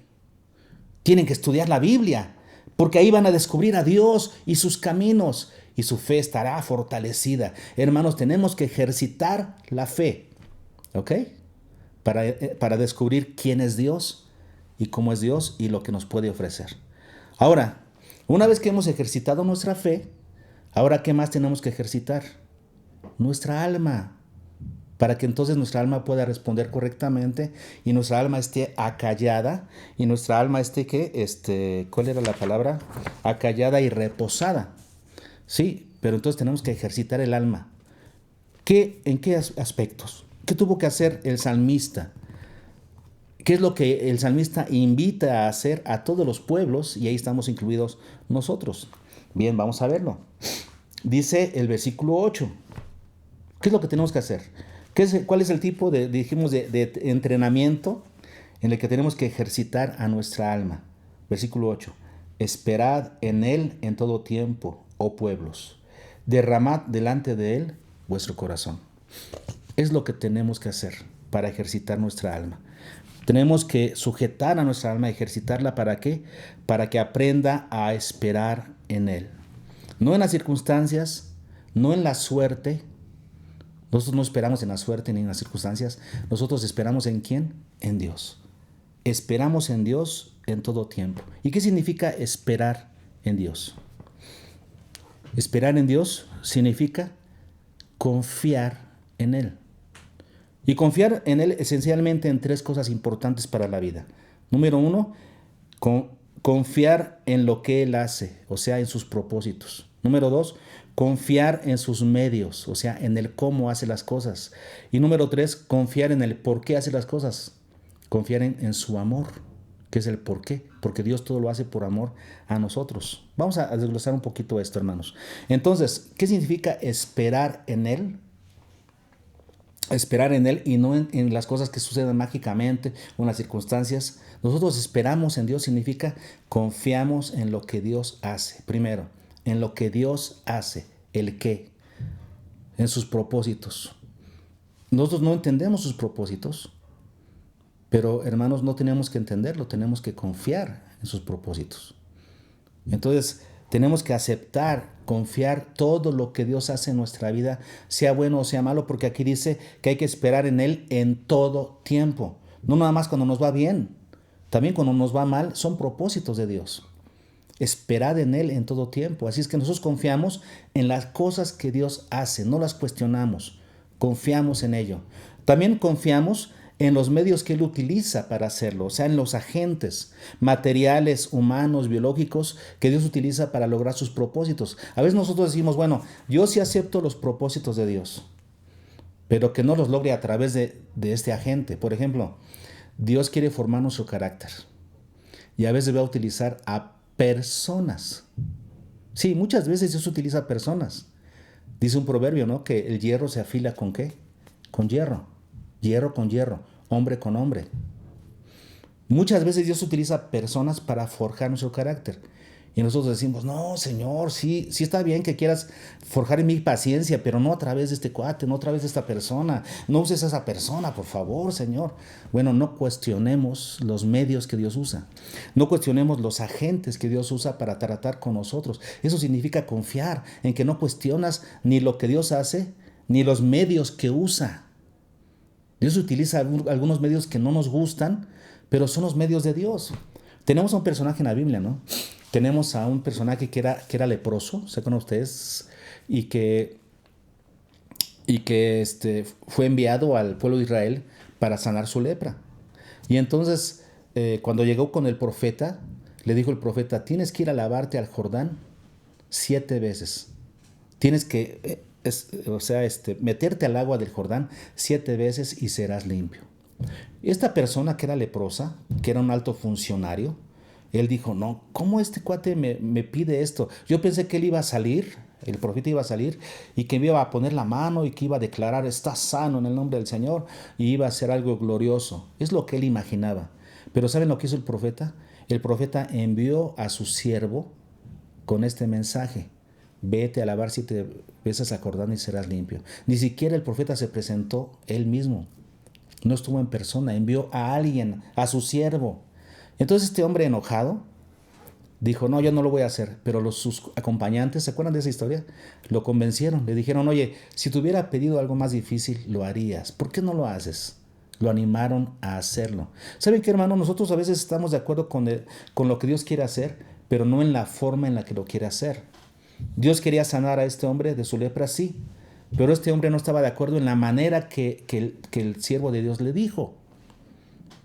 Tienen que estudiar la Biblia porque ahí van a descubrir a Dios y sus caminos y su fe estará fortalecida. Hermanos, tenemos que ejercitar la fe, ¿ok? Para descubrir quién es Dios y cómo es Dios y lo que nos puede ofrecer. Ahora, una vez que hemos ejercitado nuestra fe, ahora ¿qué más tenemos que ejercitar? Nuestra alma, para que entonces nuestra alma pueda responder correctamente y nuestra alma esté acallada y nuestra alma esté, ¿cuál era la palabra? Acallada y reposada. Sí, pero entonces tenemos que ejercitar el alma. ¿En qué aspectos? ¿Qué tuvo que hacer el salmista? ¿Qué es lo que el salmista invita a hacer a todos los pueblos? Y ahí estamos incluidos nosotros. Bien, vamos a verlo. Dice el versículo 8. ¿Qué es lo que tenemos que hacer? ¿Cuál es el tipo de entrenamiento en el que tenemos que ejercitar a nuestra alma? Versículo 8. Esperad en Él en todo tiempo, oh pueblos. Derramad delante de Él vuestro corazón. Es lo que tenemos que hacer para ejercitar nuestra alma. Tenemos que sujetar a nuestra alma, ejercitarla, ¿para qué? Para que aprenda a esperar en Él. no en las circunstancias, no en la suerte. Nosotros no esperamos en la suerte ni en las circunstancias. Nosotros esperamos ¿en quién? En Dios. Esperamos en Dios en todo tiempo. ¿Y qué significa esperar en Dios? Esperar en Dios significa confiar en Él. Y confiar en Él esencialmente en 3 cosas importantes para la vida. Número 1, confiar en lo que Él hace, o sea, en sus propósitos. Número 2, confiar en sus medios, o sea, en el cómo hace las cosas. Y número 3, confiar en el por qué hace las cosas. Confiar en su amor, que es el por qué. Porque Dios todo lo hace por amor a nosotros. Vamos a desglosar un poquito esto, hermanos. Entonces, ¿qué significa esperar en Él? Esperar en Él y no en las cosas que suceden mágicamente o en las circunstancias. Nosotros esperamos en Dios significa confiamos en lo que Dios hace. Primero, en lo que Dios hace, el qué, en sus propósitos. Nosotros no entendemos sus propósitos, pero hermanos, no tenemos que entenderlo, tenemos que confiar en sus propósitos. Entonces, tenemos que aceptar, confiar todo lo que Dios hace en nuestra vida, sea bueno o sea malo, porque aquí dice que hay que esperar en Él en todo tiempo. No nada más cuando nos va bien, también cuando nos va mal, son propósitos de Dios. Esperad en Él en todo tiempo. Así es que nosotros confiamos en las cosas que Dios hace, no las cuestionamos, confiamos en ello. También confiamos en los medios que Él utiliza para hacerlo, o sea, en los agentes materiales, humanos, biológicos que Dios utiliza para lograr sus propósitos. A veces nosotros decimos, bueno, yo sí acepto los propósitos de Dios, pero que no los logre a través de este agente. Por ejemplo, Dios quiere formar nuestro carácter y a veces va a utilizar a personas. Sí, muchas veces Dios utiliza personas. Dice un proverbio, ¿no? Que el hierro se afila ¿con qué? Con hierro. Hierro con hierro, hombre con hombre. Muchas veces Dios utiliza personas para forjar nuestro carácter. Y nosotros decimos, no, Señor, sí está bien que quieras forjar en mi paciencia, pero no a través de este cuate, no a través de esta persona. No uses a esa persona, por favor, Señor. Bueno, no cuestionemos los medios que Dios usa. No cuestionemos los agentes que Dios usa para tratar con nosotros. Eso significa confiar en que no cuestionas ni lo que Dios hace, ni los medios que usa. Dios utiliza algunos medios que no nos gustan, pero son los medios de Dios. Tenemos a un personaje en la Biblia, ¿no? Tenemos a un personaje que era leproso, ¿se acuerdan ustedes? Y que fue enviado al pueblo de Israel para sanar su lepra. Y entonces, cuando llegó con el profeta, le dijo el profeta, tienes que ir a lavarte al Jordán 7 veces. Tienes que... meterte al agua del Jordán 7 veces y serás limpio. Esta persona que era leprosa, que era un alto funcionario, él dijo, no, ¿cómo este cuate me pide esto? Yo pensé que él iba a salir, el profeta iba a salir y que me iba a poner la mano y que iba a declarar, está sano en el nombre del Señor, y iba a hacer algo glorioso. Es lo que él imaginaba. Pero ¿saben lo que hizo el profeta? El profeta envió a su siervo con este mensaje. Vete a lavar 7 veces al Jordán y serás limpio. Ni siquiera el profeta se presentó él mismo. No estuvo en persona, envió a alguien, a su siervo. Entonces este hombre enojado dijo, no, yo no lo voy a hacer. Pero sus acompañantes, ¿se acuerdan de esa historia? Lo convencieron, le dijeron, oye, si te hubiera pedido algo más difícil, lo harías. ¿Por qué no lo haces? Lo animaron a hacerlo. ¿Saben qué, hermano? Nosotros a veces estamos de acuerdo con lo que Dios quiere hacer, pero no en la forma en la que lo quiere hacer. Dios quería sanar a este hombre de su lepra, sí, pero este hombre no estaba de acuerdo en la manera que el siervo de Dios le dijo.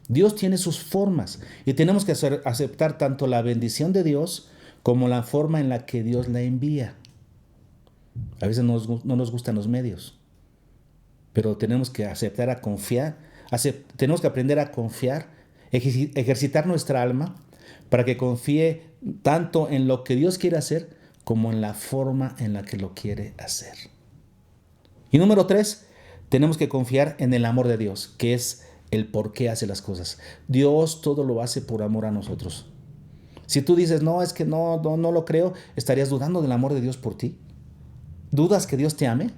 Dios tiene sus formas y tenemos que aceptar tanto la bendición de Dios como la forma en la que Dios la envía. A veces no nos gustan los medios, pero tenemos que aceptar a confiar, tenemos que aprender a confiar, ejercitar nuestra alma para que confíe tanto en lo que Dios quiere hacer como en la forma en la que lo quiere hacer. Y número 3, tenemos que confiar en el amor de Dios, que es el por qué hace las cosas. Dios todo lo hace por amor a nosotros. Si tú dices, no, es que no lo creo, estarías dudando del amor de Dios por ti. ¿Dudas que Dios te ame?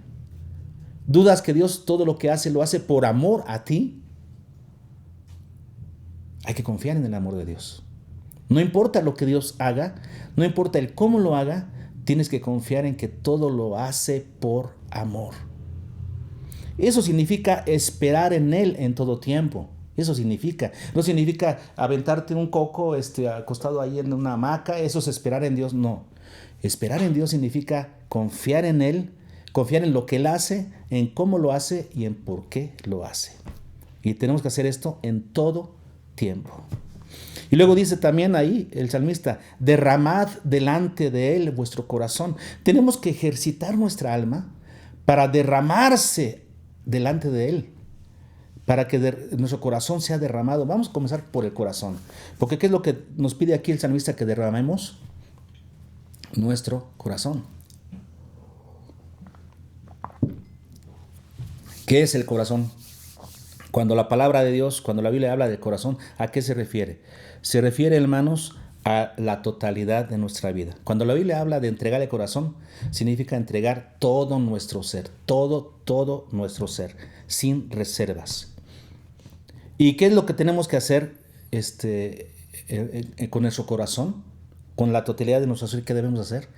¿Dudas que Dios todo lo que hace lo hace por amor a ti? Hay que confiar en el amor de Dios. No importa lo que Dios haga, no importa el cómo lo haga, tienes que confiar en que todo lo hace por amor. Eso significa esperar en Él en todo tiempo. Eso significa. No significa aventarte un coco acostado ahí en una hamaca. Eso es esperar en Dios. No. Esperar en Dios significa confiar en Él, confiar en lo que Él hace, en cómo lo hace y en por qué lo hace. Y tenemos que hacer esto en todo tiempo. Y luego dice también ahí el salmista, derramad delante de Él vuestro corazón. Tenemos que ejercitar nuestra alma para derramarse delante de Él, para que nuestro corazón sea derramado. Vamos a comenzar por el corazón, porque ¿qué es lo que nos pide aquí el salmista? Que derramemos nuestro corazón. ¿Qué es el corazón? Cuando la palabra de Dios, cuando la Biblia habla del corazón, ¿a qué se refiere? Se refiere, hermanos, a la totalidad de nuestra vida. Cuando la Biblia habla de entregar el corazón, significa entregar todo nuestro ser, todo nuestro ser, sin reservas. ¿Y qué es lo que tenemos que hacer con nuestro corazón? Con la totalidad de nuestro ser, ¿qué debemos hacer?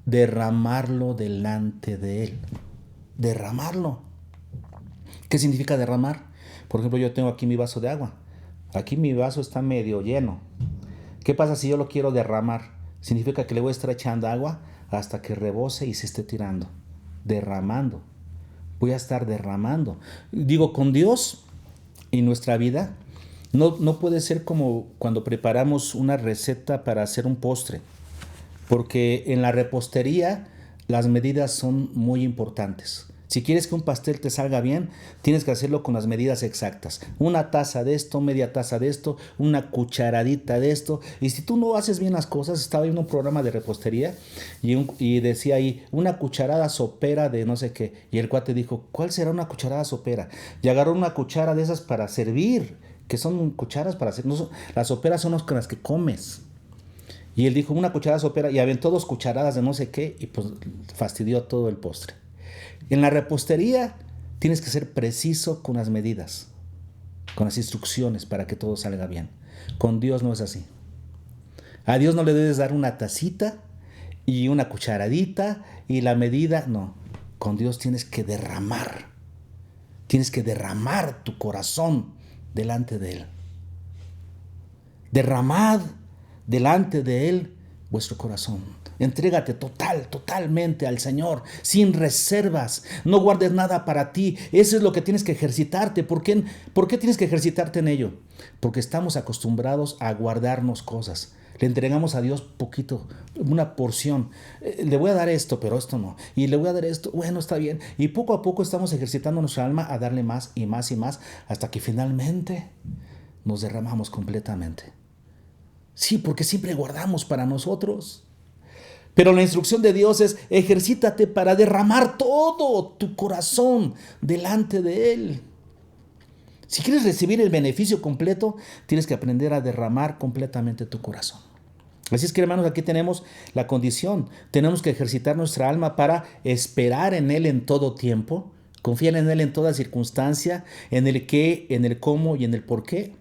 Derramarlo delante de Él. Derramarlo. ¿Qué significa derramar? Por ejemplo, yo tengo aquí mi vaso de agua. Aquí mi vaso está medio lleno. ¿Qué pasa si yo lo quiero derramar? Significa que le voy a estar echando agua hasta que rebose y se esté tirando. Derramando. Voy a estar derramando. Digo, con Dios y nuestra vida, no puede ser como cuando preparamos una receta para hacer un postre. Porque en la repostería las medidas son muy importantes. Si quieres que un pastel te salga bien, tienes que hacerlo con las medidas exactas. Una taza de esto, media taza de esto, una cucharadita de esto. Y si tú no haces bien las cosas, estaba en un programa de repostería y decía ahí, una cucharada sopera de no sé qué. Y el cuate dijo, ¿cuál será una cucharada sopera? Y agarró una cuchara de esas para servir, que son cucharas para hacer. No, las soperas son las que comes. Y él dijo, una cucharada sopera, y aventó 2 cucharadas de no sé qué, y pues fastidió todo el postre. En la repostería tienes que ser preciso con las medidas, con las instrucciones para que todo salga bien. Con Dios no es así. A Dios no le debes dar una tacita y una cucharadita y la medida, no. Con Dios tienes que derramar. Tienes que derramar tu corazón delante de Él. Derramad delante de Él vuestro corazón. Entrégate totalmente al Señor, sin reservas. No guardes nada para ti. Eso es lo que tienes que ejercitarte. ¿Por qué tienes que ejercitarte en ello? Porque estamos acostumbrados a guardarnos cosas. Le entregamos a Dios poquito, una porción. Le voy a dar esto, pero esto no. Y le voy a dar esto, bueno, está bien. Y poco a poco estamos ejercitando nuestra alma a darle más y más y más, hasta que finalmente nos derramamos completamente. Sí, porque siempre guardamos para nosotros. Pero la instrucción de Dios es, ejercítate para derramar todo tu corazón delante de Él. Si quieres recibir el beneficio completo, tienes que aprender a derramar completamente tu corazón. Así es que, hermanos, aquí tenemos la condición. Tenemos que ejercitar nuestra alma para esperar en Él en todo tiempo, confiar en Él en toda circunstancia, en el qué, en el cómo y en el por qué.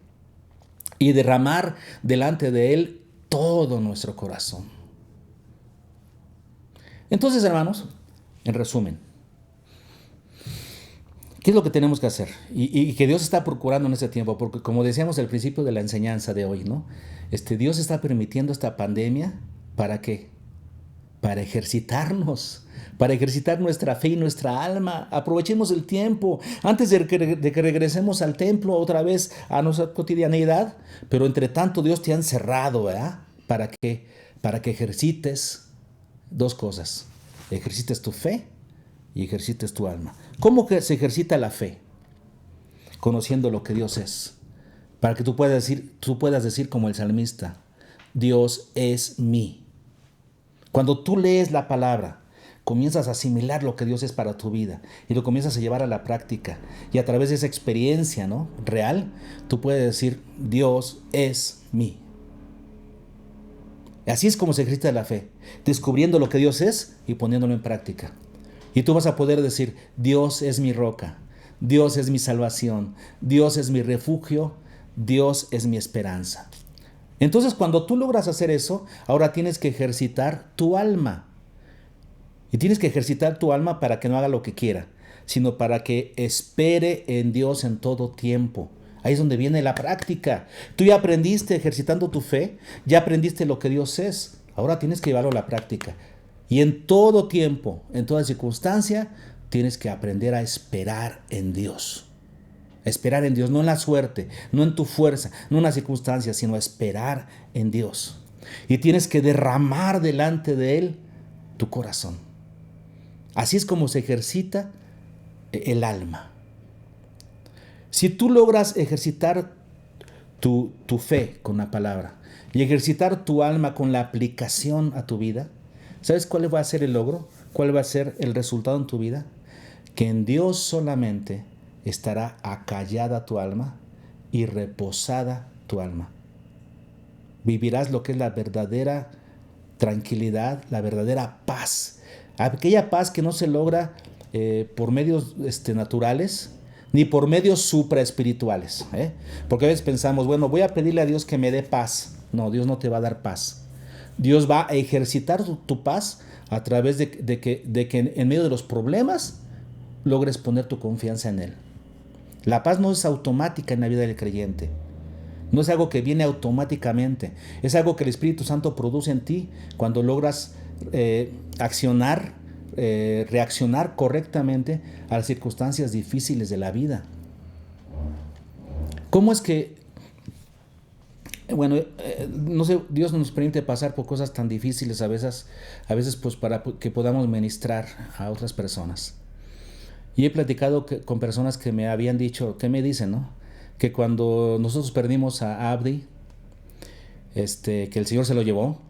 Y derramar delante de Él todo nuestro corazón. Entonces, hermanos, en resumen, ¿qué es lo que tenemos que hacer? Y que Dios está procurando en este tiempo, porque como decíamos al principio de la enseñanza de hoy, ¿no? Dios está permitiendo esta pandemia, ¿para qué? Para ejercitarnos, para ejercitar nuestra fe y nuestra alma. Aprovechemos el tiempo antes de que regresemos al templo otra vez a nuestra cotidianeidad, pero entre tanto Dios te ha encerrado, ¿verdad? ¿Para qué? Para que ejercites 2 cosas. Ejercites tu fe y ejercites tu alma. ¿Cómo que se ejercita la fe? Conociendo lo que Dios es. Para que tú puedas decir como el salmista, Dios es mí. Cuando tú lees la palabra, comienzas a asimilar lo que Dios es para tu vida y lo comienzas a llevar a la práctica. Y a través de esa experiencia, ¿no?, real, tú puedes decir, Dios es mí. Así es como se ejercita la fe, descubriendo lo que Dios es y poniéndolo en práctica. Y tú vas a poder decir, Dios es mi roca, Dios es mi salvación, Dios es mi refugio, Dios es mi esperanza. Entonces, cuando tú logras hacer eso, ahora tienes que ejercitar tu alma. Y tienes que ejercitar tu alma para que no haga lo que quiera, sino para que espere en Dios en todo tiempo. Ahí es donde viene la práctica. Tú ya aprendiste ejercitando tu fe, ya aprendiste lo que Dios es. Ahora tienes que llevarlo a la práctica. Y en todo tiempo, en toda circunstancia, tienes que aprender a esperar en Dios. Esperar en Dios, no en la suerte, no en tu fuerza, no en las circunstancias, sino esperar en Dios. Y tienes que derramar delante de Él tu corazón. Así es como se ejercita el alma. Si tú logras ejercitar tu fe con la palabra y ejercitar tu alma con la aplicación a tu vida, ¿sabes cuál va a ser el logro? ¿Cuál va a ser el resultado en tu vida? Que en Dios solamente estará acallada tu alma y reposada tu alma. Vivirás lo que es la verdadera tranquilidad, la verdadera paz. Aquella paz que no se logra por medios naturales, ni por medios supraespirituales. Porque a veces pensamos, bueno, voy a pedirle a Dios que me dé paz. No, Dios no te va a dar paz. Dios va a ejercitar tu paz a través de que en medio de los problemas logres poner tu confianza en Él. La paz no es automática en la vida del creyente. No es algo que viene automáticamente. Es algo que el Espíritu Santo produce en ti cuando logras reaccionar correctamente a las circunstancias difíciles de la vida. ¿Cómo es que, no sé, Dios nos permite pasar por cosas tan difíciles a veces pues para que podamos ministrar a otras personas? Y he platicado con personas que me habían dicho, que me dicen, ¿no? Que cuando nosotros perdimos a Abdi, que el Señor se lo llevó,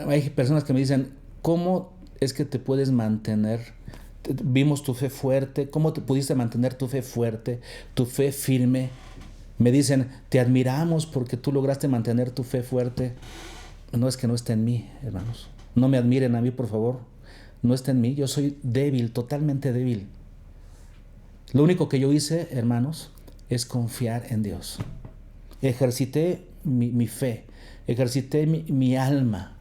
hay personas que me dicen, ¿cómo es que te puedes mantener? Vimos tu fe fuerte, ¿cómo te pudiste mantener tu fe fuerte, tu fe firme? Me dicen, te admiramos porque tú lograste mantener tu fe fuerte. No, es que no está en mí, hermanos. No me admiren a mí, por favor. No está en mí, yo soy débil, totalmente débil. Lo único que yo hice, hermanos, es confiar en Dios. Ejercité mi fe, ejercité mi alma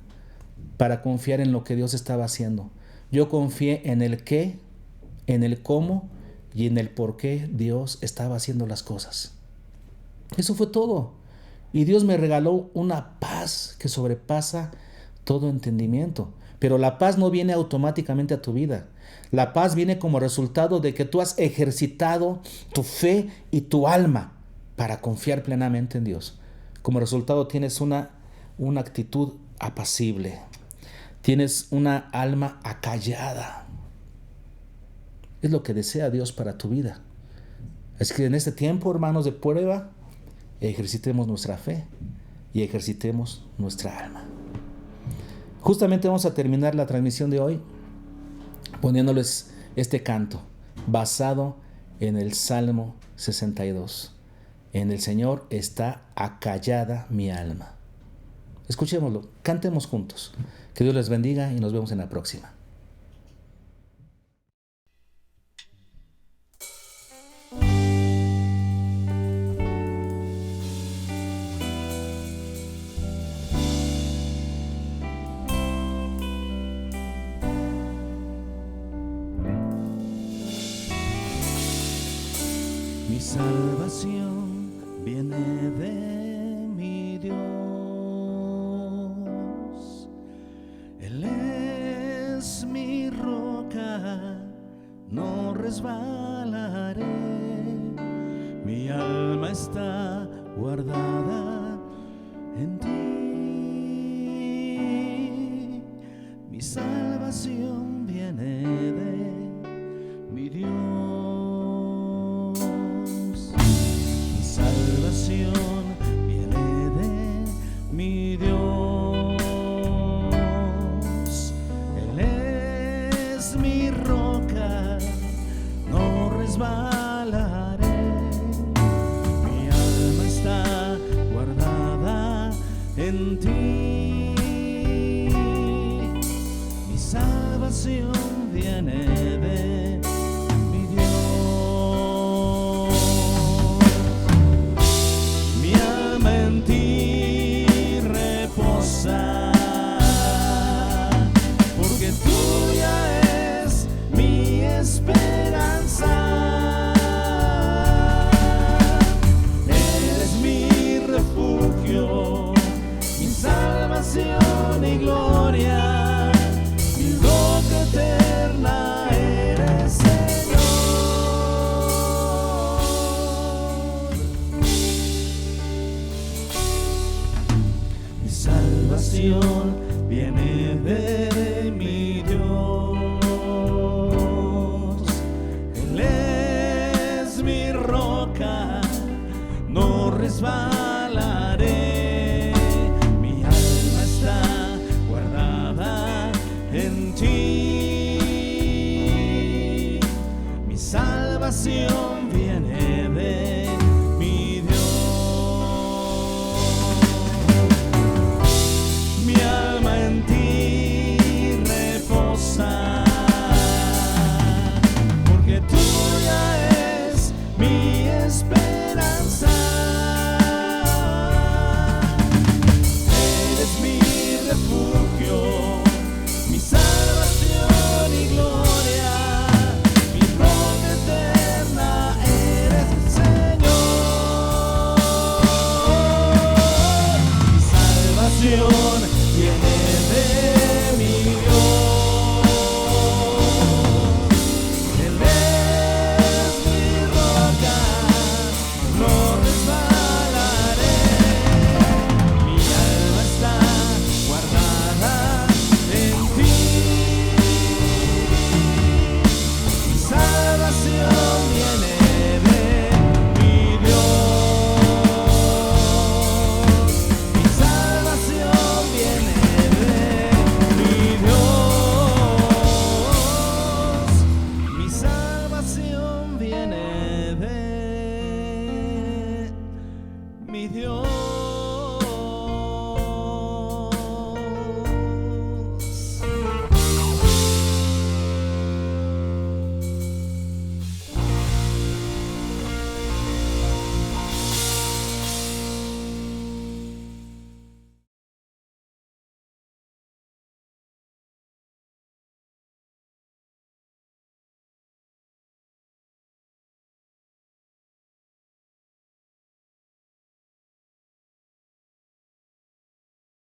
para confiar en lo que Dios estaba haciendo. Yo confié en el qué, en el cómo y en el por qué Dios estaba haciendo las cosas. Eso fue todo. Y Dios me regaló una paz que sobrepasa todo entendimiento. Pero la paz no viene automáticamente a tu vida. La paz viene como resultado de que tú has ejercitado tu fe y tu alma para confiar plenamente en Dios. Como resultado tienes una actitud apacible. Tienes una alma acallada. Es lo que desea Dios para tu vida. Es que en este tiempo, hermanos, de prueba, ejercitemos nuestra fe y ejercitemos nuestra alma. Justamente vamos a terminar la transmisión de hoy poniéndoles este canto basado en el Salmo 62. En el Señor está acallada mi alma. Escuchémoslo, cantemos juntos. Que Dios les bendiga y nos vemos en la próxima. Mi salvación viene de mi Dios. Él es mi roca, no resbalaré. Mi alma está guardada en ti. Mi salvación viene de mi Dios. Salvación viene de mi Dios. Él es mi roca, no resbalaré. Mi alma está guardada en ti. Mi salvación viene de mi Dios. En ti reposa, salvación y gloria, mi roca eterna eres, Señor. Mi salvación viene de mi Dios, Él es mi roca, no resbalaré, mi alma está guardada en ti, mi salvación viene